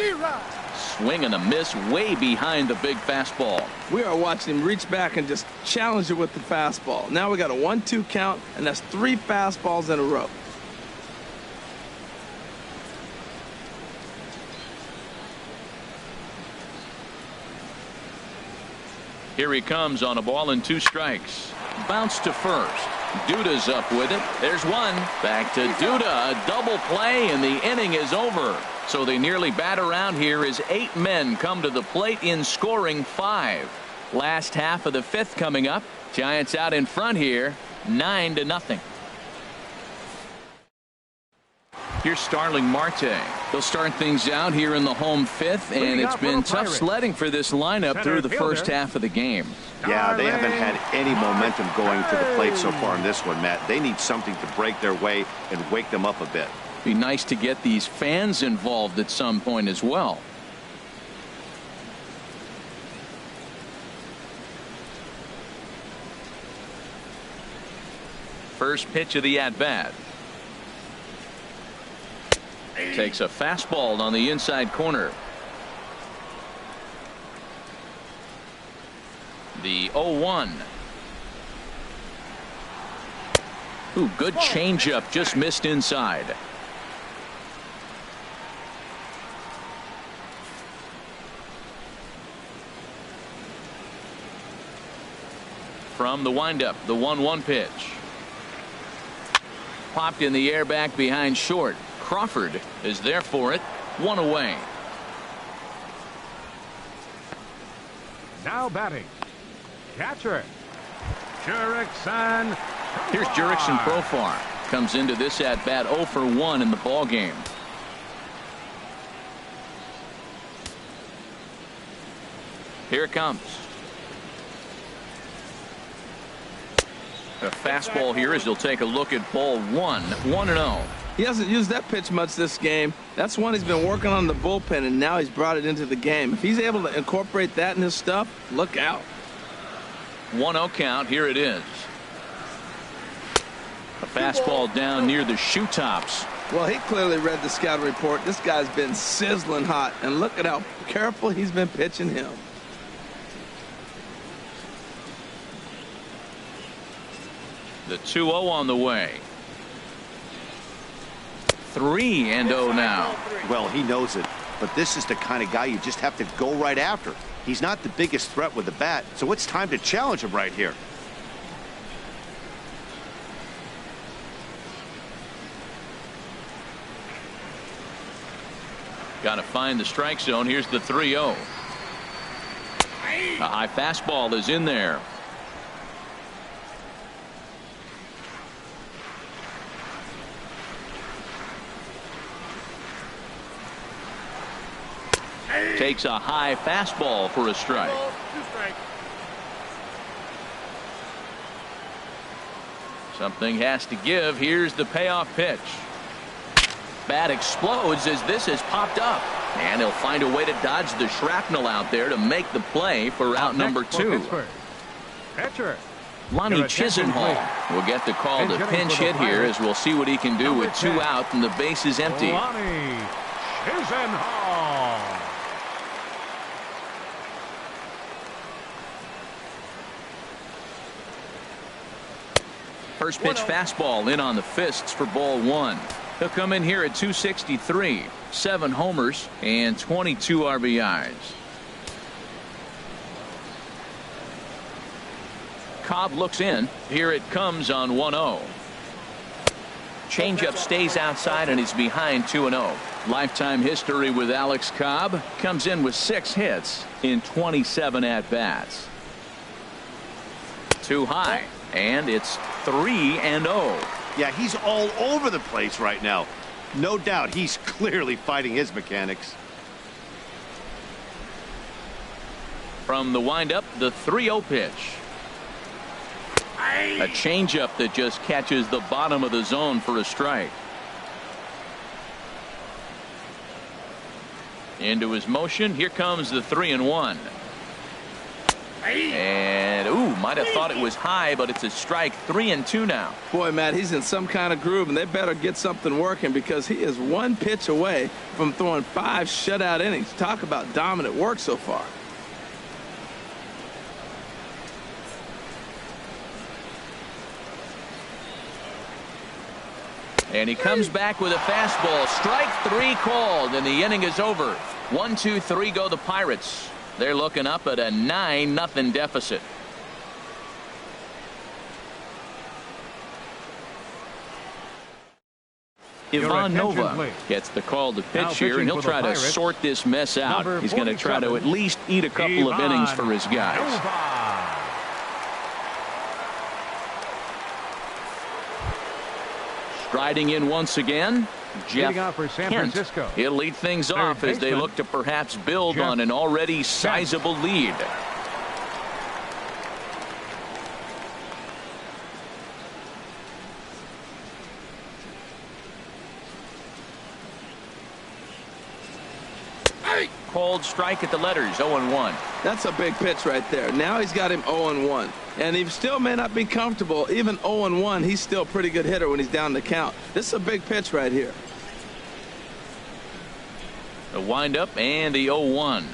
Swing and a miss way behind the big fastball.
We are watching him reach back and just challenge it with the fastball. Now we got a 1-2 count, and that's 3 fastballs in a row.
Here he comes on a ball and 2 strikes. Bounce to first. Duda's up with it. There's one. Back to Duda. A double play, and the inning is over. So they nearly bat around here as 8 men come to the plate in scoring 5. Last half of the 5th coming up. Giants out in front here, 9-0. Here's Starling Marte. They'll start things out here in the home 5th, and it's been tough sledding for this lineup through the first half of the game.
Yeah, they haven't had any momentum going to the plate so far in this one, Matt. They need something to break their way and wake them up a bit.
Be nice to get these fans involved at some point as well. First pitch of the at-bat. Takes a fastball on the inside corner. The 0-1. Ooh, good changeup, just missed inside. From the windup, the 1-1 pitch. Popped in the air back behind short. Crawford is there for it. 1 away.
Now batting. Catcher. Jurickson.
Here's Jurickson Profar. Comes into this at bat 0 for 1 in the ball game. Here it comes. A fastball here as he'll take a look at ball 1. 1-0.
He hasn't used that pitch much this game. That's one he's been working on the bullpen, and now he's brought it into the game. If he's able to incorporate that in his stuff, look out.
1-0 count. Here it is. A fastball down near the shoe tops.
Well, he clearly read the scout report. This guy's been sizzling hot, and look at how careful he's been pitching him.
The 2-0 on the way. 3-0 now.
Well, he knows it, but this is the kind of guy you just have to go right after. He's not the biggest threat with the bat, so it's time to challenge him right here.
Got to find the strike zone. Here's the 3-0. A high fastball is in there. Takes a high fastball for a strike. Something has to give. Here's the payoff pitch. Bat explodes as this has popped up. And he'll find a way to dodge the shrapnel out there to make the play for out number 2.
Pitcher.
Lonnie Chisenhall will get the call to pinch hit here as we'll see what he can do with 2 out and the base is empty.
Lonnie Chisenhall.
First pitch fastball in on the fists for ball 1. He'll come in here at 263, 7 homers and 22 RBIs. Cobb looks in. Here it comes on 1-0. Changeup stays outside and he's behind 2-0. Lifetime history with Alex Cobb. Comes in with 6 hits in 27 at-bats. Too high. And it's 3-0.
Yeah, he's all over the place right now. No doubt he's clearly fighting his mechanics.
From the windup, the 3-0 pitch. A changeup that just catches the bottom of the zone for a strike. Into his motion. Here comes the 3-1. And might have thought it was high, but it's a strike. 3-2 now.
Boy, Matt, he's in some kind of groove, and they better get something working because he is one pitch away from throwing 5 shutout innings. Talk about dominant work so far.
And he comes back with a fastball. Strike 3 called, and the inning is over. 1-2-3 go the Pirates. They're looking up at a 9-0 deficit. Ivan Nova gets the call to pitch here, and he'll try to sort this mess out. He's going to try to at least eat a couple of innings for his guys. Striding in once again, Jeff
for San
Kent.
Francisco.
He'll lead things off as they look to perhaps build on an already sizable lead. Called strike at the letters. 0-1.
That's a big pitch right there. Now he's got him 0-1. And he still may not be comfortable. Even 0-1, he's still a pretty good hitter when he's down the count. This is a big pitch right here.
The windup and the 0-1.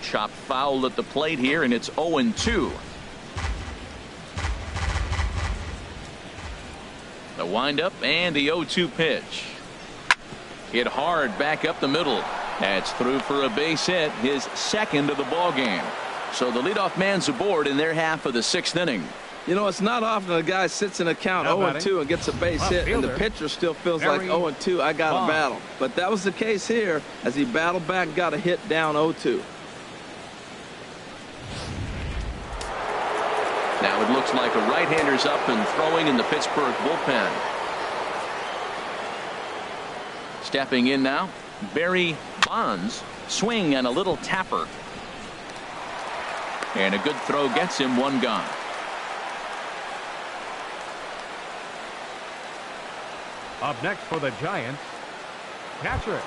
Chopped foul at the plate here, and it's 0-2. The windup and the 0-2 pitch. Hit hard back up the middle. That's through for a base hit, his second of the ball game. So the leadoff man's aboard in their half of the 6th inning.
You know, it's not often a guy sits in a count 0-2 and gets a base hit, and the pitcher still feels like 0-2, I got to battle. But that was the case here as he battled back and got a hit down 0-2.
Now it looks like a right-hander's up and throwing in the Pittsburgh bullpen. Stepping in now, Barry Bonds. Swing and a little tapper. And a good throw gets him 1 gone.
Up next for the Giants, catcher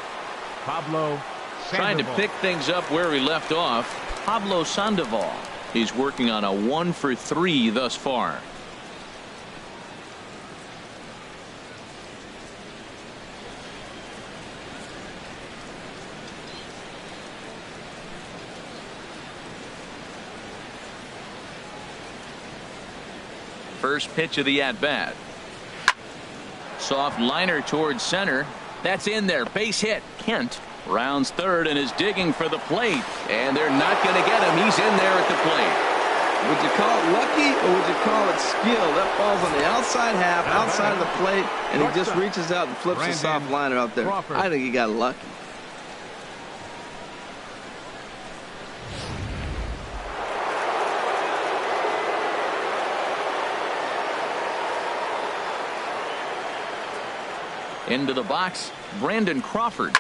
Pablo Sandoval.
Trying to pick things up where he left off, Pablo Sandoval. He's working on a 1-for-3 thus far. First pitch of the at-bat. Soft liner towards center. That's in there. Base hit. Kent rounds third and is digging for the plate. And they're not going to get him. He's in there at the plate.
Would you call it lucky or would you call it skill? That falls on the outside half, outside of the plate, and he just reaches out and flips the soft liner out there.
Crawford.
I think he got lucky.
Into the box, Brandon Crawford,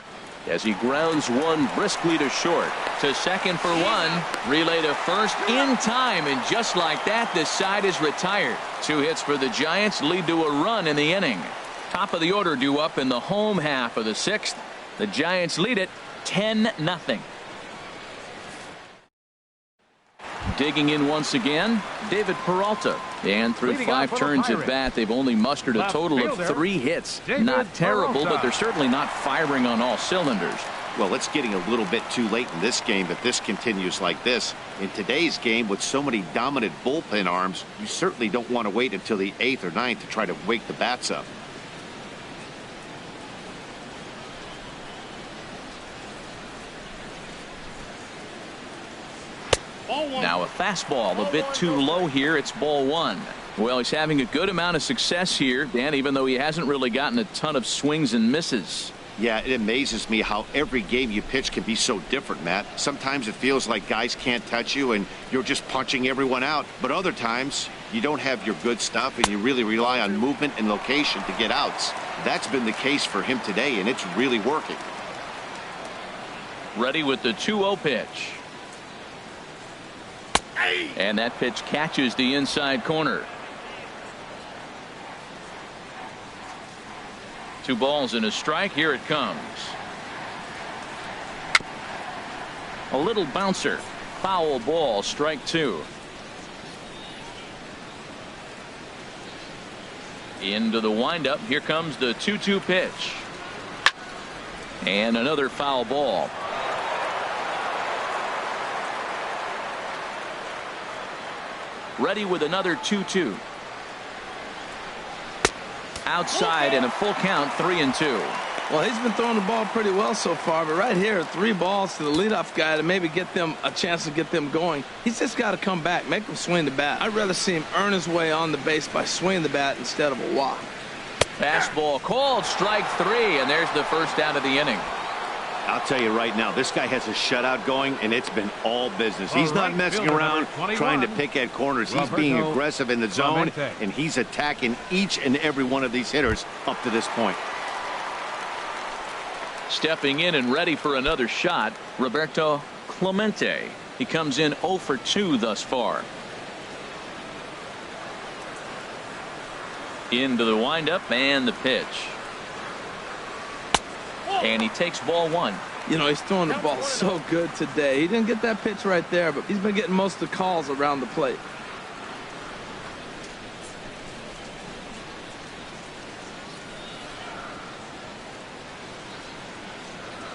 as he grounds one briskly to short. To second for 1. Relay to first in time, and just like that, this side is retired. 2 hits for the Giants lead to a run in the inning. Top of the order due up in the home half of the 6th. The Giants lead it 10-0. Digging in once again, David Peralta. And through 5 turns at bat, they've only mustered a total of 3 hits. Not terrible, but they're certainly not firing on all cylinders.
Well, it's getting a little bit too late in this game if this continues like this. In today's game, with so many dominant bullpen arms, you certainly don't want to wait until the 8th or 9th to try to wake the bats up.
Now a fastball a bit too low here. It's ball 1. Well, he's having a good amount of success here, Dan, even though he hasn't really gotten a ton of swings and misses.
Yeah, it amazes me how every game you pitch can be so different, Matt. Sometimes it feels like guys can't touch you and you're just punching everyone out. But other times you don't have your good stuff and you really rely on movement and location to get outs. That's been the case for him today, and it's really working.
Ready with the 2-0 pitch. And that pitch catches the inside corner. 2 balls and a strike. Here it comes. A little bouncer. Foul ball, strike 2. Into the windup. Here comes the 2-2 pitch. And another foul ball. Ready with another 2-2. Outside and a full count, 3-2.
Well, he's been throwing the ball pretty well so far, but right here, 3 balls to the leadoff guy to maybe get them a chance to get them going. He's just got to come back, make them swing the bat. I'd rather see him earn his way on the base by swinging the bat instead of a walk.
Fastball called, strike 3, and there's the first out of the inning.
I'll tell you right now, this guy has a shutout going, and it's been all business. He's not messing around trying to pick at corners. He's being aggressive in the zone, and he's attacking each and every one of these hitters up to this point.
Stepping in and ready for another shot, Roberto Clemente. He comes in 0 for 2 thus far. Into the windup and the pitch. And he takes ball 1.
You know, he's throwing the ball so good today. He didn't get that pitch right there, but he's been getting most of the calls around the plate.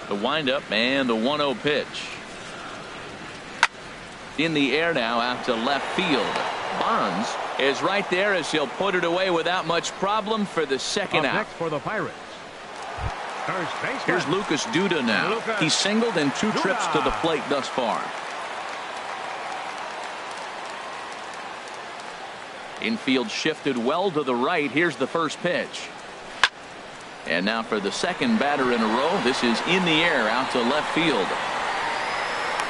The windup and the 1-0 pitch. In the air now out to left field. Bonds is right there as he'll put it away without much problem for the second out.
Next for the Pirates.
Here's Lucas Duda now. He's singled in 2 trips to the plate thus far. Infield shifted well to the right. Here's the first pitch. And now for the second batter in a row. This is in the air out to left field.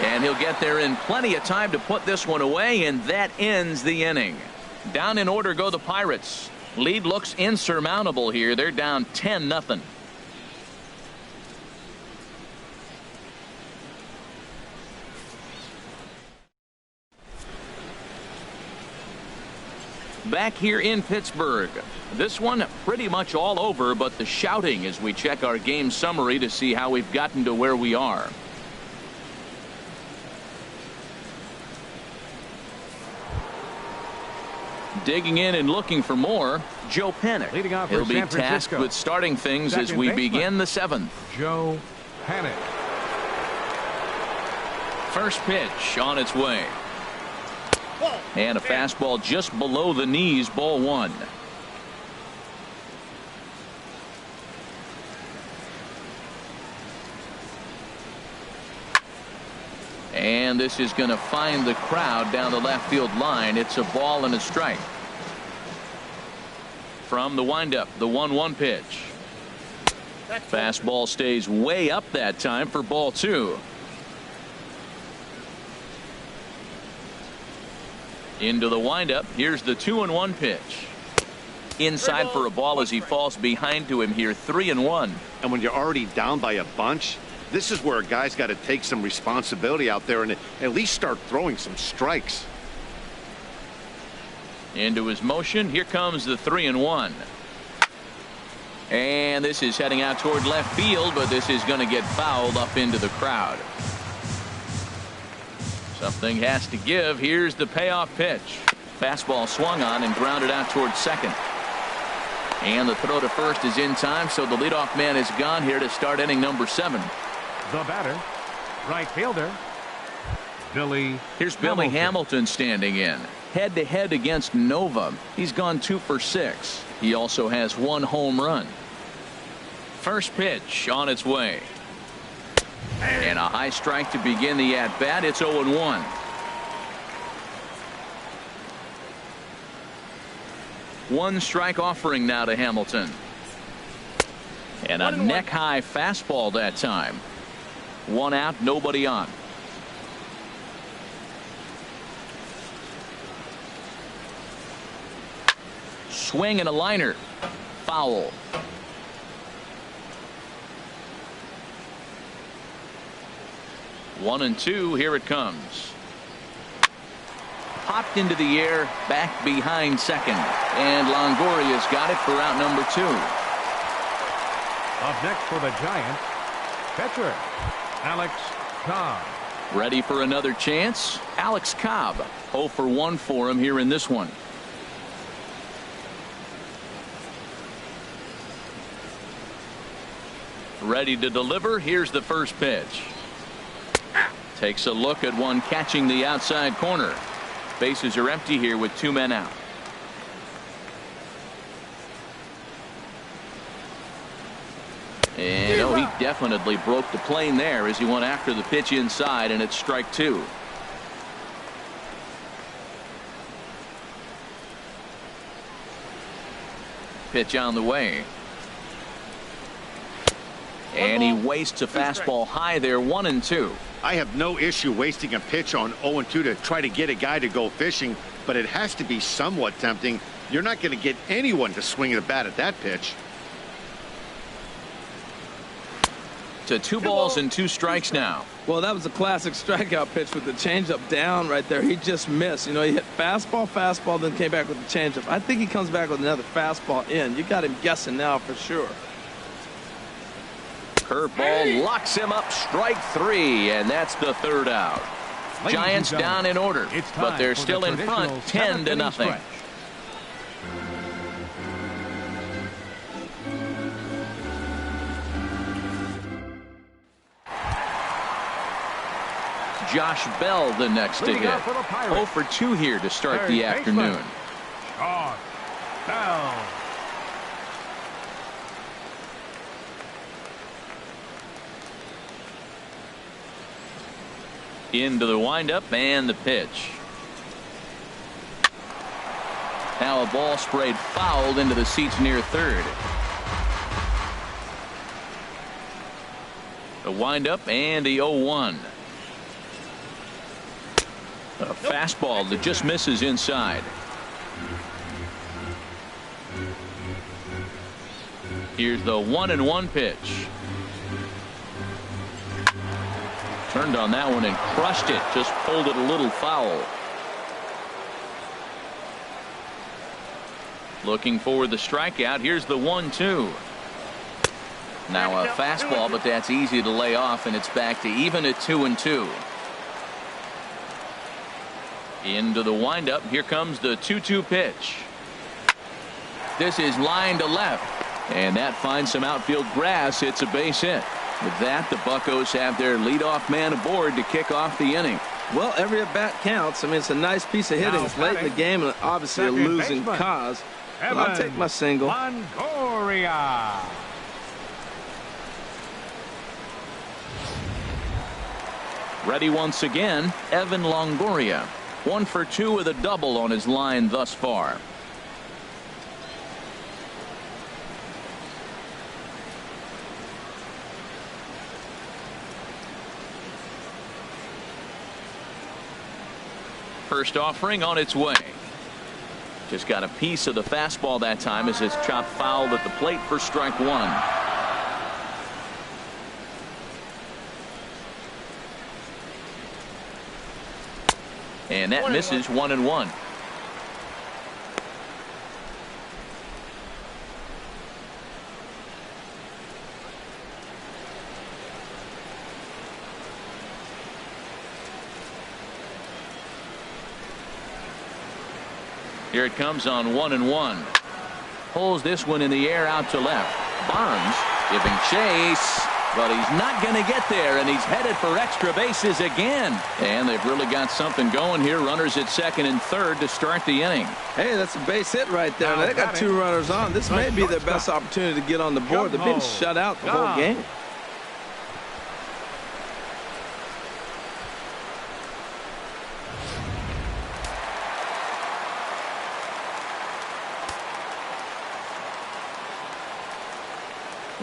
And he'll get there in plenty of time to put this one away, and that ends the inning. Down in order go the Pirates. Lead looks insurmountable here. They're down 10-0. Back here in Pittsburgh. This one pretty much all over, but the shouting as we check our game summary to see how we've gotten to where we are. Digging in and looking for more, Joe Panik.
Leading off for
He'll be
San
tasked
Francisco.
with starting things as
Second
we
baseman,
begin the 7th.
Joe Panik.
First pitch on its way. And a fastball just below the knees, ball 1. And this is going to find the crowd down the left field line. It's a ball and a strike. From the windup, the 1-1 pitch. Fastball stays way up that time for ball 2. Into the windup. Here's the 2-1 pitch. Inside for a ball as he falls behind to him here, 3-1.
And when you're already down by a bunch, this is where a guy's got to take some responsibility out there and at least start throwing some strikes.
Into his motion. Here comes the 3-1. And this is heading out toward left field, but this is going to get fouled up into the crowd. Something has to give. Here's the payoff pitch. Fastball swung on and grounded out towards second. And the throw to first is in time, so the leadoff man is gone here to start inning number 7.
The batter, right fielder, Billy.
Here's Billy Hamilton standing in. Head-to-head against Nova. He's gone 2 for 6. He also has 1 home run. First pitch on its way. And a high strike to begin the at-bat. It's 0-1. One strike offering now to Hamilton. And a neck-high fastball that time. 1 out, nobody on. Swing and a liner. Foul. One and 2. Here it comes. Popped into the air, back behind second. And Longoria's got it for out number 2.
Up next for the Giants, catcher Alex Cobb.
Ready for another chance? Alex Cobb. 0 for 1 for him here in this one. Ready to deliver. Here's the first pitch. Takes a look at one catching the outside corner. Bases are empty here with 2 men out. And oh, he definitely broke the plane there as he went after the pitch inside, and it's strike 2. Pitch on the way. And he wastes a fastball high there, 1-2.
I have no issue wasting a pitch on 0-2 to try to get a guy to go fishing, but it has to be somewhat tempting. You're not going to get anyone to swing the bat at that pitch.
To 2 balls and 2 strikes now.
Well, that was a classic strikeout pitch with the changeup down right there. He just missed. You know, he hit fastball, then came back with the changeup. I think he comes back with another fastball in. You got him guessing now for sure.
Curveball locks him up. Strike 3, and that's the 3rd out. Giants down in order, but they're still in front, 10-0.
Josh Bell the next to hit. 0 for 2 here to start the afternoon.
Josh Bell.
Into the windup and the pitch. Now a ball sprayed fouled into the seats near third. The windup and the 0-1. A fastball that just misses inside. Here's the 1-1 pitch. Turned on that one and crushed it. Just pulled it a little foul. Looking for the strikeout. Here's the 1-2. Now a fastball, but that's easy to lay off, and it's back to even at 2-2. Into the windup. Here comes the 2-2 pitch. This is line to left, and that finds some outfield grass. It's a base hit. With that, the Buccos have their leadoff man aboard to kick off the inning.
Well, every at bat counts. I mean, it's a nice piece of hitting. It's late in the game, and obviously a losing cause. But I'll take my single.
Longoria.
Ready once again, Evan Longoria. 1 for 2 with a double on his line thus far. First offering on its way. Just got a piece of the fastball that time as it's chopped foul at the plate for strike 1. And that misses 1-1. Here it comes on 1-1. Pulls this one in the air out to left. Barnes giving chase, but he's not going to get there, and he's headed for extra bases again. And they've really got something going here. Runners at second and third to start the inning.
Hey, that's a base hit right there. They got 2 runners on. This may be their best opportunity to get on the board. They've been shut out the whole game.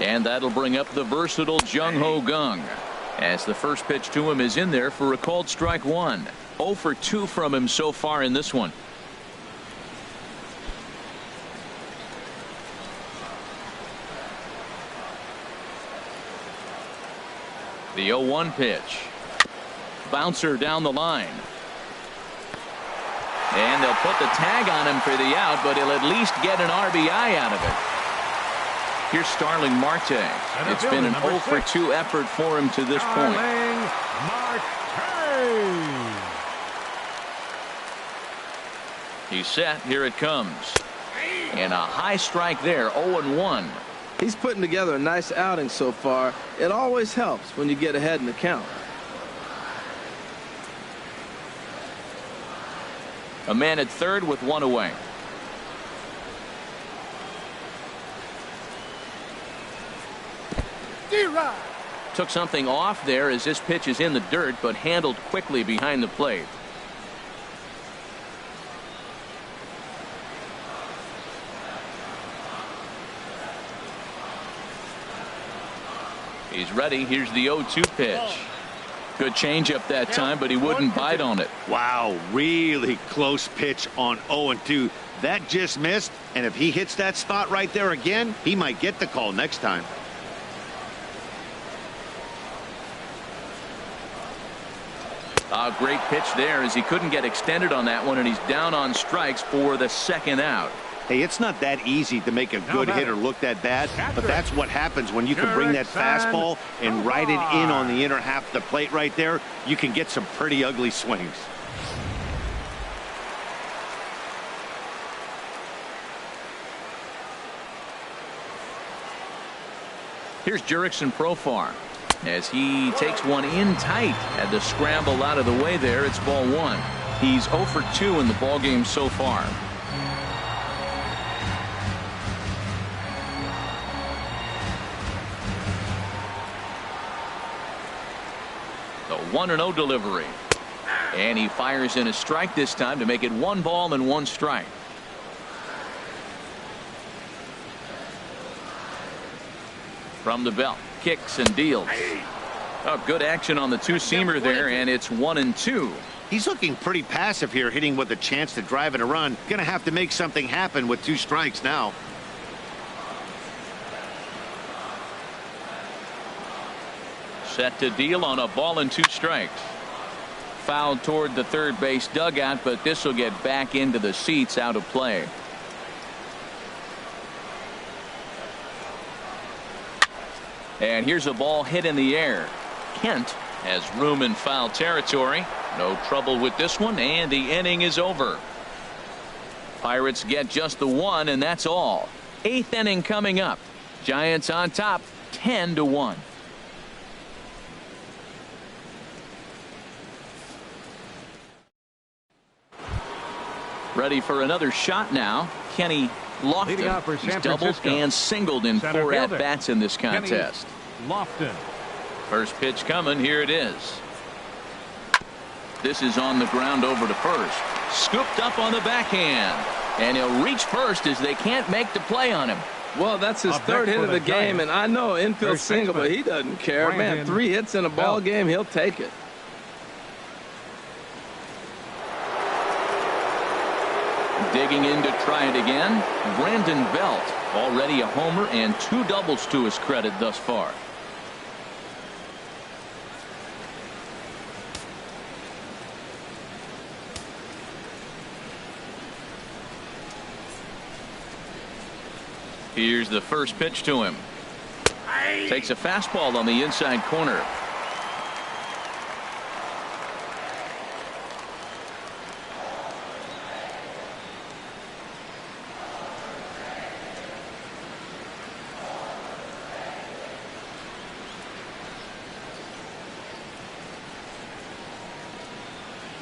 And that'll bring up the versatile Jung Ho Kang, as the first pitch to him is in there for a called strike 1. 0 for 2 from him so far in this one. The 0-1 pitch. Bouncer down the line. And they'll put the tag on him for the out, but he'll at least get an RBI out of it. Here's Starling Marte. It's been an 0 for 2 effort for him to this point.
Starling Marte. away.
He's set. Here it comes. And a high strike there. 0-1.
He's putting together a nice outing so far. It always helps when you get ahead in the count.
A man at third with one away. Took something off there as this pitch is in the dirt, but handled quickly behind the plate. He's ready. Here's the 0-2 pitch. Good changeup that time, but he wouldn't bite on it.
Wow, really close pitch on 0-2. That just missed, and if he hits that spot right there again, he might get the call next time.
A great pitch there as he couldn't get extended on that one, and he's down on strikes for the second out.
Hey, it's not that easy to make a good hitter look that bad, but that's what happens when you can bring that fastball and ride it in on the inner half of the plate right there. You can get some pretty ugly swings.
Here's Jurickson Profar as he takes one in tight. Had to scramble out of the way there. It's ball one. He's 0 for 2 in the ballgame so far. The 1-0 delivery. And he fires in a strike this time to make it 1 ball and 1 strike. From the belt, kicks and deals. Oh, good action on the two-seamer there, and it's 1-2.
He's looking pretty passive here, hitting with a chance to drive in a run. Gonna have to make something happen with 2 strikes now.
Set to deal on a ball and 2 strikes. Fouled toward the third base dugout, but this will get back into the seats, out of play. And here's a ball hit in the air. Kent has room in foul territory. No trouble with this one, and the inning is over. Pirates get just the 1, and that's all. 8th inning coming up. Giants on top, 10-1. Ready for another shot now. Kenny Lofton. He's doubled and singled in 4 at-bats in this contest.
Lofton.
First pitch coming. Here it is. This is on the ground over to first. Scooped up on the backhand. And he'll reach first as they can't make the play on him.
Well, that's his third hit of the game, and I know infield single, but he doesn't care. Man, 3 hits in a ball game, he'll take it.
Digging in to try it again. Brandon Belt, already a homer and 2 doubles to his credit thus far. Here's the first pitch to him. Takes a fastball on the inside corner.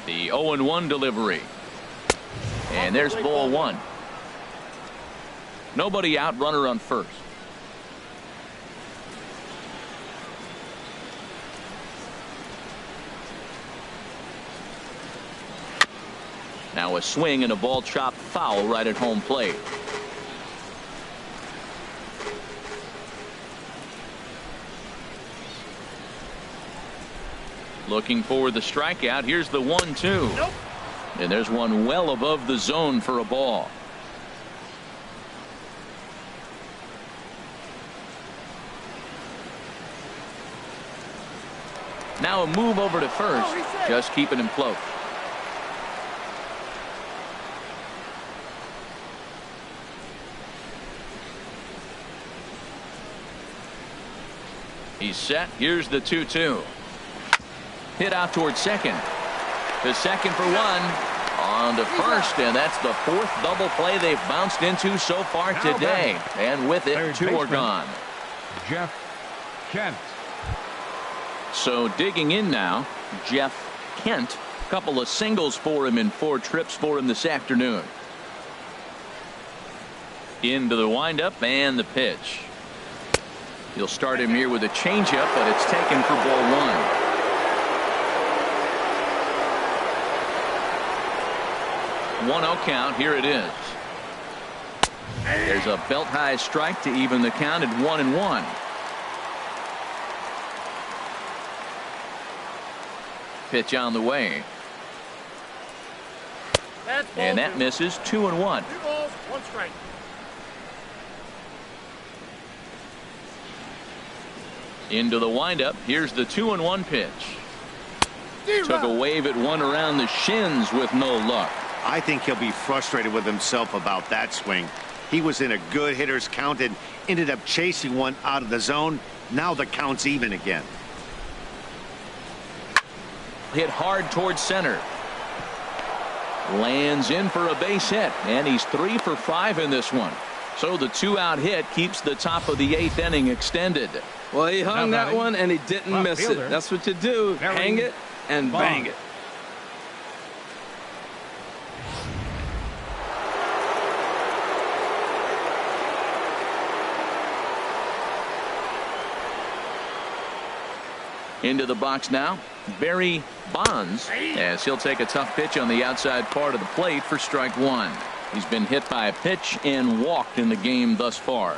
The 0-1 delivery. And there's ball 1. Nobody out, runner on first. Now a swing and a ball chopped foul right at home plate. Looking for the strikeout. Here's the 1-2. Nope. And there's one well above the zone for a ball. Now a move over to first. Just keeping him close. He's set. Here's the 2-2. Hit out towards second. To second for one. On to first, and that's the fourth double play they've bounced into so far today. And with it, two are gone.
Jeff Kent.
So digging in now, Jeff Kent. Couple of singles for him in 4 trips for him this afternoon. Into the windup and the pitch. He'll start him here with a changeup, but it's taken for ball 1. 1-0 count. Here it is. There's a belt high strike to even the count at 1-1. Pitch on the way. And that misses. 2-1.
2 balls, 1 strike.
Into the windup. Here's the 2-1 pitch. Took a wave at one around the shins with no luck.
I think he'll be frustrated with himself about that swing. He was in a good hitter's count and ended up chasing one out of the zone. Now the count's even again.
Hit hard towards center. Lands in for a base hit, and he's 3 for 5 in this one. So the 2-out hit keeps the top of the 8th inning extended.
Well, he hung that one and he didn't miss it. That's what you do. Hang it and bang it.
Into the box now, Barry Bonds, as he'll take a tough pitch on the outside part of the plate for strike 1. He's been hit by a pitch and walked in the game thus far.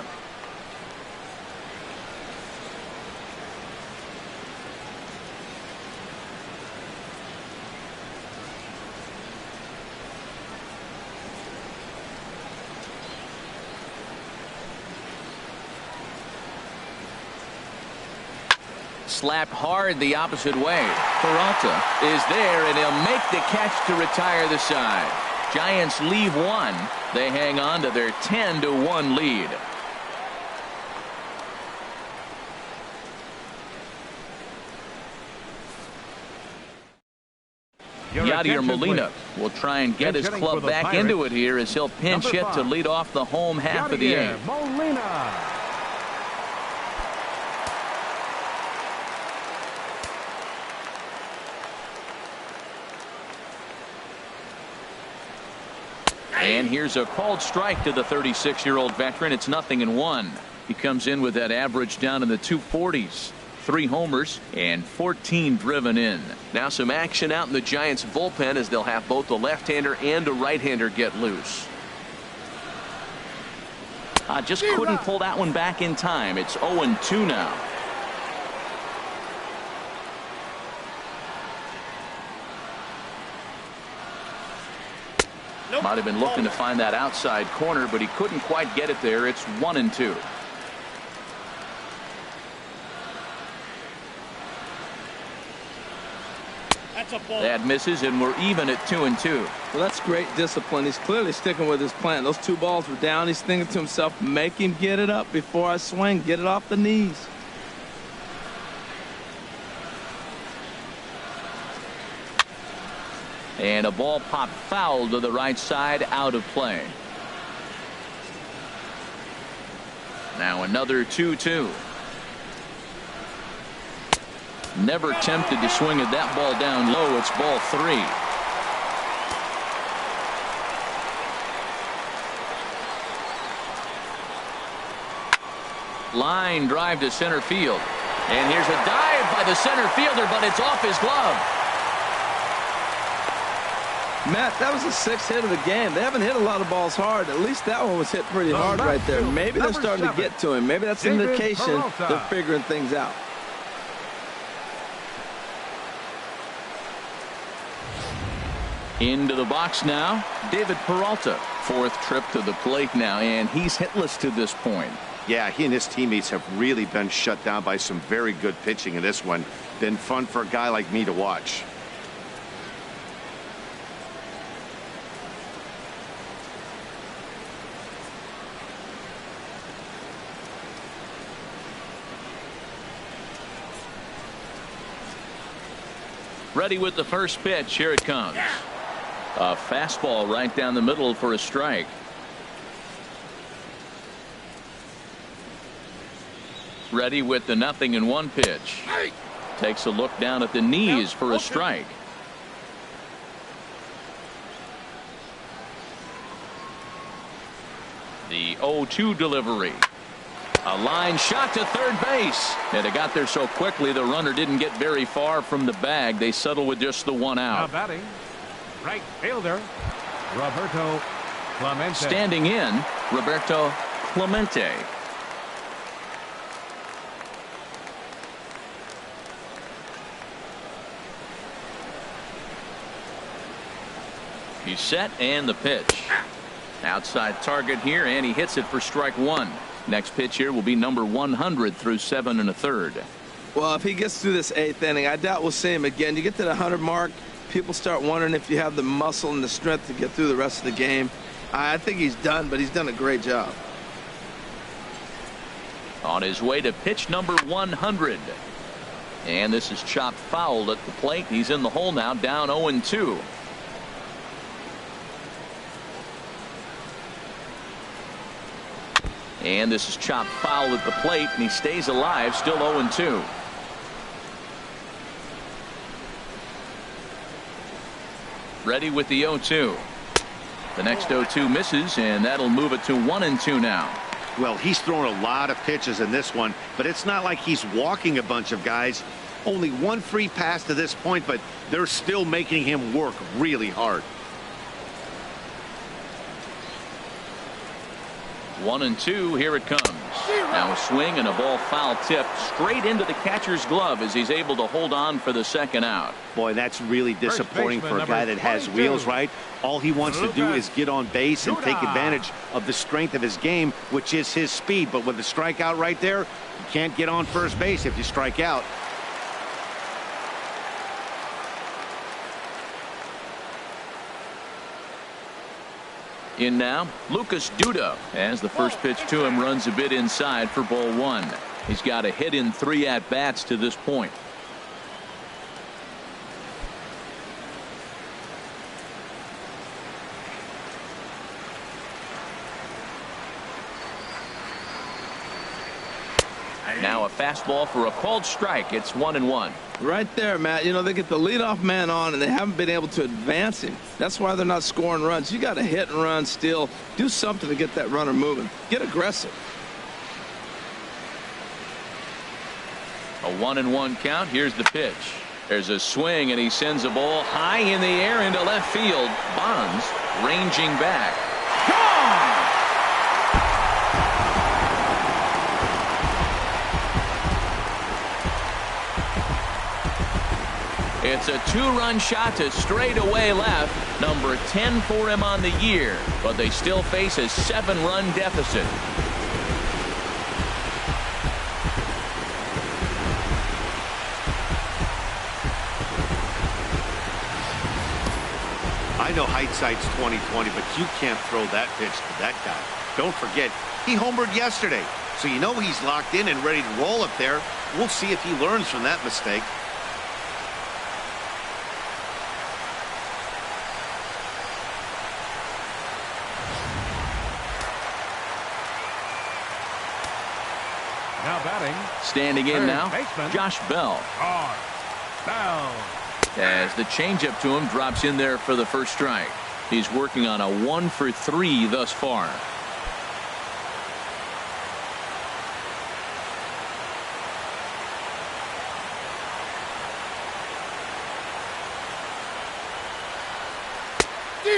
Slapped hard the opposite way. Peralta is there, and he'll make the catch to retire the side. Giants leave 1. They hang on to their 10-1 lead. Yadier Molina will try and get his club back into it here as he'll pinch hit to lead off the home half of the 8th.
Molina.
And here's a called strike to the 36-year-old veteran. It's 0-1. He comes in with that average down in the 240s. 3 homers and 14 driven in. Now some action out in the Giants bullpen as they'll have both the left-hander and a right-hander get loose. Just couldn't pull that one back in time. It's 0-2 now. Might have been looking to find that outside corner, but he couldn't quite get it there. It's 1-2. That misses, and we're even at 2-2.
Well, that's great discipline. He's clearly sticking with his plan. Those 2 balls were down. He's thinking to himself, make him get it up before I swing. Get it off the knees.
And a ball popped foul to the right side, out of play. Now another 2-2. Never tempted to swing at that ball down low. It's ball 3. Line drive to center field. And here's a dive by the center fielder, but it's off his glove.
Matt, that was the 6th hit of the game. They haven't hit a lot of balls hard. At least that one was hit pretty hard right there. Maybe they're starting to get to him. Maybe that's an indication they're figuring things out.
Into the box now, David Peralta. 4th trip to the plate now, and he's hitless to this point.
Yeah, he and his teammates have really been shut down by some very good pitching in this one. Been fun for a guy like me to watch.
Ready with the first pitch. Here it comes. A fastball right down the middle for a strike. Ready with the 0-1 pitch. Takes a look down at the knees for a strike. The 0-2 delivery. A line shot to third base. And it got there so quickly the runner didn't get very far from the bag. They settle with just the one out.
Now batting, right fielder, Roberto Clemente.
Standing in, Roberto Clemente. He's set and the pitch. Outside target here, and he hits it for strike one. Next pitch here will be number 100 through 7 1/3.
Well, if he gets through this 8th inning, I doubt we'll see him again. You get to the 100 mark, people start wondering if you have the muscle and the strength to get through the rest of the game. I think he's done, but he's done a great job.
On his way to pitch number 100. And this is chopped foul at the plate. He's in the hole now, down 0-2. And this is chopped foul at the plate, and he stays alive, still 0-2. Ready with the 0-2. The next 0-2 misses, and that'll move it to 1-2 now.
Well, he's thrown a lot of pitches in this one, but it's not like he's walking a bunch of guys. Only one free pass to this point, but they're still making him work really hard.
1-2. Here it comes. Now a swing and a ball foul tipped straight into the catcher's glove as he's able to hold on for the second out.
Boy, that's really disappointing for a guy that has wheels, right? All he wants to do is get on base and take advantage of the strength of his game, which is his speed. But with the strikeout right there, you can't get on first base if you strike out.
In now, Lucas Duda, as the first pitch to him runs a bit inside for ball one. He's got a hit in 3 at-bats to this point. Now a fastball for a called strike. It's 1-1.
Right there, Matt. You know, they get the leadoff man on, and they haven't been able to advance him. That's why they're not scoring runs. You got to hit and run still. Do something to get that runner moving. Get aggressive.
A 1-1 count. Here's the pitch. There's a swing, and he sends a ball high in the air into left field. Bonds ranging back. Gone! It's a 2-run shot to straightaway left, number 10 for him on the year, but they still face a 7-run deficit.
I know hindsight's 20/20, but you can't throw that pitch to that guy. Don't forget, he homered yesterday, so you know he's locked in and ready to roll up there. We'll see if he learns from that mistake.
Now batting.
Standing in now,
baseman,
Josh Bell.
Bell.
As the changeup to him drops in there for the first strike. He's working on a 1 for 3 thus far.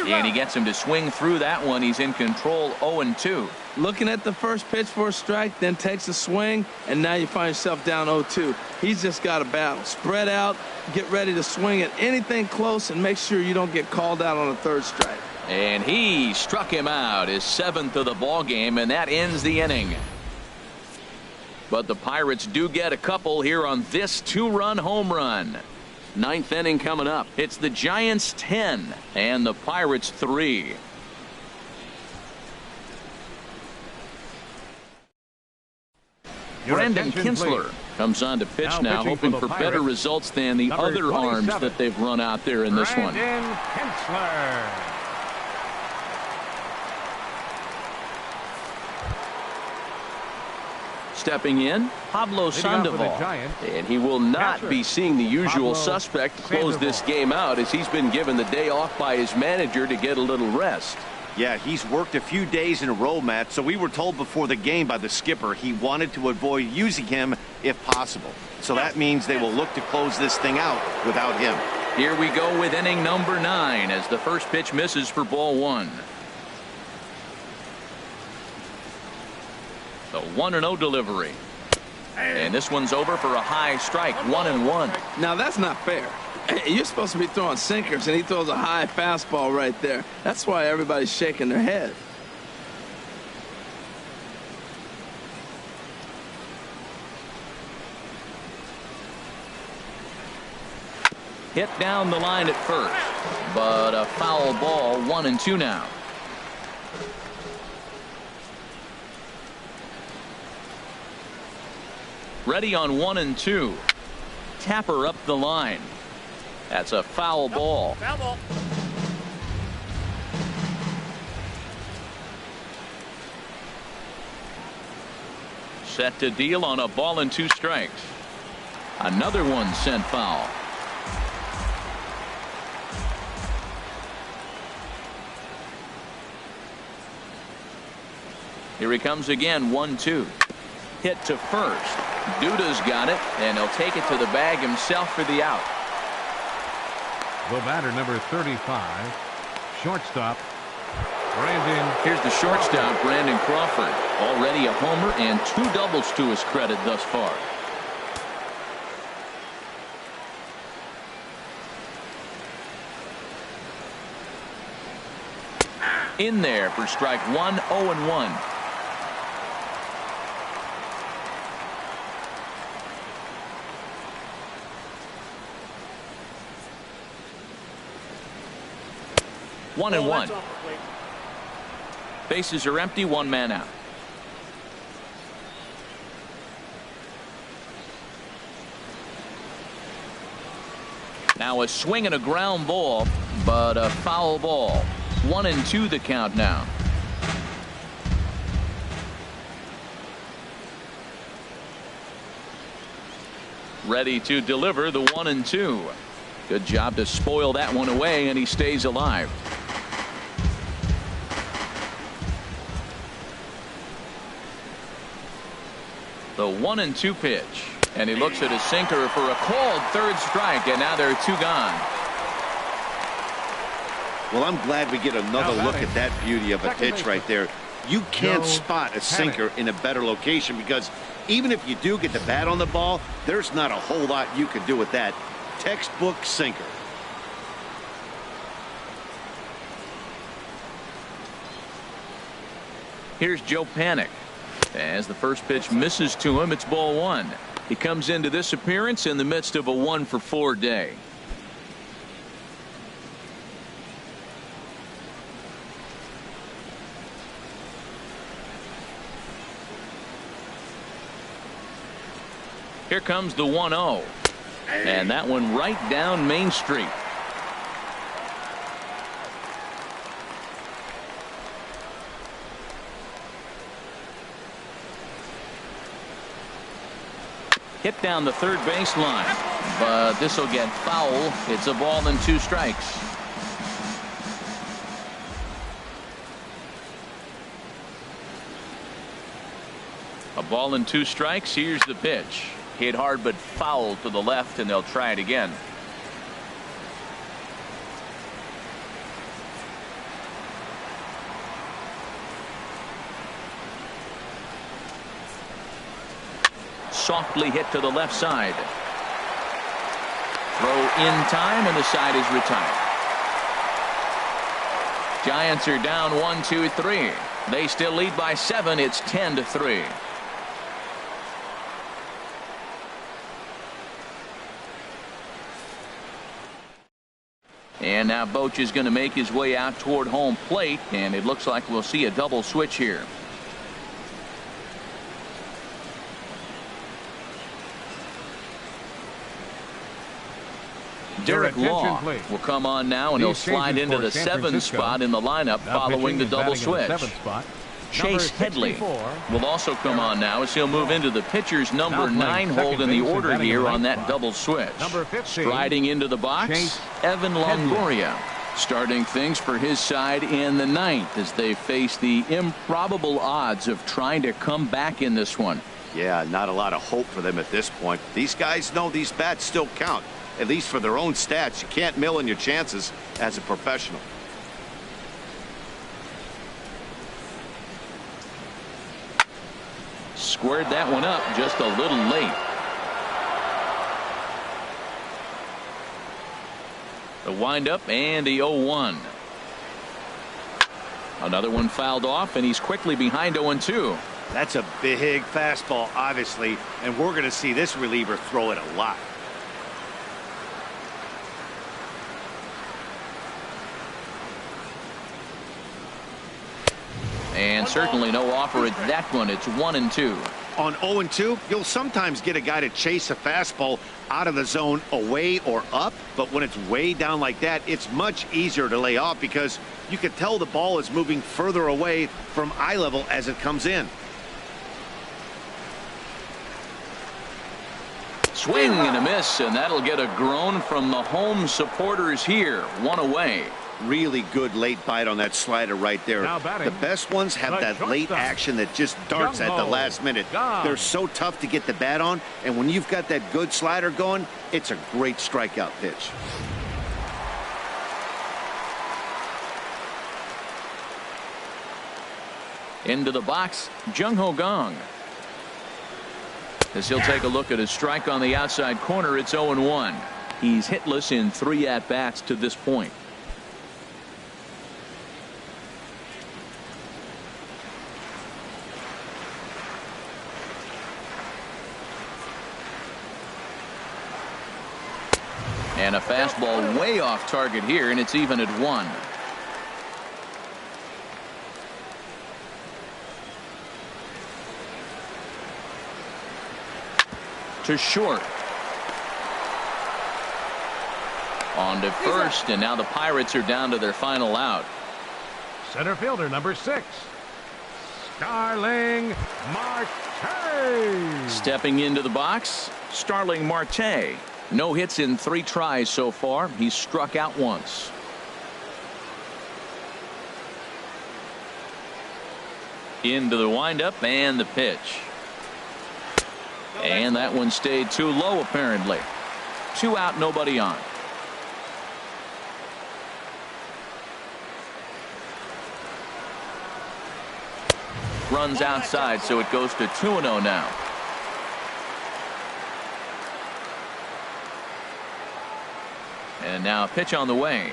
And he gets him to swing through that one. He's in control, 0-2.
Looking at the first pitch for a strike, then takes a swing, and now you find yourself down 0-2. He's just got a battle. Spread out, get ready to swing at anything close, and make sure you don't get called out on a third strike.
And he struck him out, his 7th of the ball game, and that ends the inning. But the Pirates do get a couple here on this 2-run home run. 9th inning coming up. It's the Giants 10 and the Pirates 3. Brandon Kinsler Comes on to pitch now, hoping for better results than the other arms that they've run out there in this one.
Kinsler.
Stepping in, Pablo Sandoval.
And he will not be seeing the usual suspect close this game out, as he's been given the day off by his manager to get a little rest.
Yeah, he's worked a few days in a row, Matt, so we were told before the game by the skipper he wanted to avoid using him if possible. So that means they will look to close this thing out without him.
Here we go with inning number 9 as the first pitch misses for ball 1. The 1-0 delivery. And this one's over for a high strike, 1-1.
Now that's not fair. You're supposed to be throwing sinkers, and he throws a high fastball right there. That's why everybody's shaking their head.
Hit down the line at first, but a foul ball, 1-2 now. Ready on 1-2. Tapper up the line. That's a foul ball.
Foul ball.
Set to deal on a ball and 2 strikes. Another one sent foul. Here he comes again, 1-2. Hit to first. Duda's got it, and he'll take it to the bag himself for the out.
The batter, number 35, shortstop, Brandon.
Here's the shortstop, Brandon Crawford. Already a homer and 2 doubles to his credit thus far. In there for strike 1, 0-1. One and one. Bases are empty, 1 man out. Now a swing and a ground ball, but a foul ball. 1-2 the count now. Ready to deliver the 1-2. Good job to spoil that one away, and he stays alive. The 1-2 pitch, and he looks at his sinker for a called 3rd strike, and now there are 2 gone.
Well, I'm glad we get another look at that beauty of a pitch right there. You can't spot a sinker in a better location, because even if you do get the bat on the ball, there's not a whole lot you can do with that. Textbook sinker.
Here's Joe Panic. As the first pitch misses to him, it's ball 1. He comes into this appearance in the midst of a 1-for-4 day. Here comes the 1-0. And that one right down Main Street. Hit down the 3rd baseline, but this will get foul. It's a ball and 2 strikes. A ball and 2 strikes. Here's the pitch. Hit hard but foul to the left, and they'll try it again. Softly hit to the left side. Throw in time, and the side is retired. Giants are down 1-2-3. They still lead by 7. It's 10-3. And now Boch is going to make his way out toward home plate, and it looks like we'll see a double switch here. Derek Law will come on now, and he'll slide into the 7th spot in the lineup following the double switch. Chase Headley will also come on now as he'll move into the pitcher's number 9 hold in the order here on that double switch. Striding into the box, Evan Longoria, starting things for his side in the 9th as they face the improbable odds of trying to come back in this one.
Yeah, not a lot of hope for them at this point. These guys know these bats still count, at least for their own stats. You can't mill in your chances as a professional.
Squared that one up just a little late. The windup and the 0-1. Another one fouled off, and he's quickly behind 0-2.
That's a big fastball, obviously, and we're going to see this reliever throw it a lot.
And certainly no offer at that one. It's 1-2.
On 0-2, you'll sometimes get a guy to chase a fastball out of the zone away or up, but when it's way down like that, it's much easier to lay off because you can tell the ball is moving further away from eye level as it comes in.
Swing and a miss, and that'll get a groan from the home supporters here. 1 away.
Really good late bite on that slider right there. The best ones have that late action that just darts at the last minute. They're so tough to get the bat on, and when you've got that good slider going, it's a great strikeout pitch.
Into the box, Jung-Ho Kang. As he'll take a look at his strike on the outside corner, it's 0-1. He's hitless in 3 at-bats to this point. And a fastball way off target here, and it's even at 1. To short. On to first, and now the Pirates are down to their final out.
Center fielder number 6, Starling Marte.
Stepping into the box, Starling Marte. No hits in 3 tries so far. He's struck out once. Into the windup and the pitch. And that one stayed too low, apparently. 2 out, nobody on. Runs outside, so it goes to 2-0 now. And now a pitch on the way.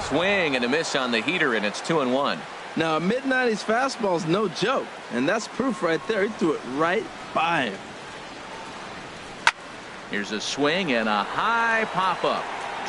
Swing and a miss on the heater, and it's 2-1.
Now, a mid-90s fastball is no joke, and that's proof right there. He threw it right by him.
Here's a swing and a high pop-up,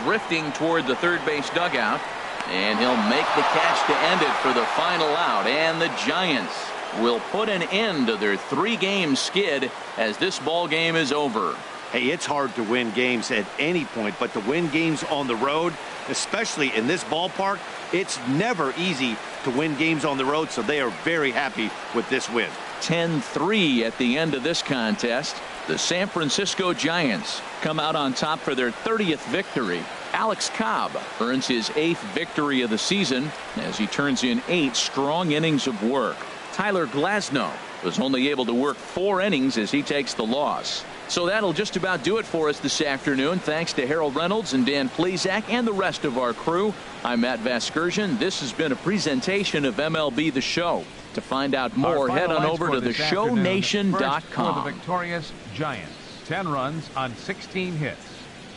drifting toward the third base dugout, and he'll make the catch to end it for the final out. And the Giants will put an end to their 3-game skid as this ball game is over.
Hey, it's hard to win games at any point, but to win games on the road, especially in this ballpark, it's never easy to win games on the road, so they are very happy with this win.
10-3 at the end of this contest. The San Francisco Giants come out on top for their 30th victory. Alex Cobb earns his 8th victory of the season as he turns in 8 strong innings of work. Tyler Glasnow was only able to work 4 innings as he takes the loss. So that'll just about do it for us this afternoon. Thanks to Harold Reynolds and Dan Plesac and the rest of our crew. I'm Matt Vasgersian. This has been a presentation of MLB The Show. To find out more, head on over to theshownation.com.
For the victorious Giants, 10 runs on 16 hits.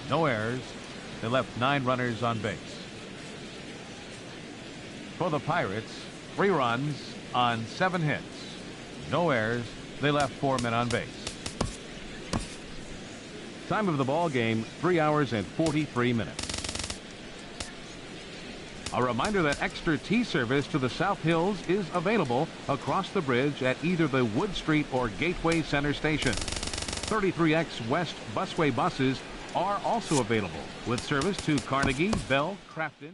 No errors. They left 9 runners on base. For the Pirates, 3 runs on 7 hits. No errors. They left 4 men on base. Time of the ball game, 3 hours and 43 minutes. A reminder that extra tea service to the South Hills is available across the bridge at either the Wood Street or Gateway Center station. 33X West busway buses are also available with service to Carnegie, Bell, Crafton.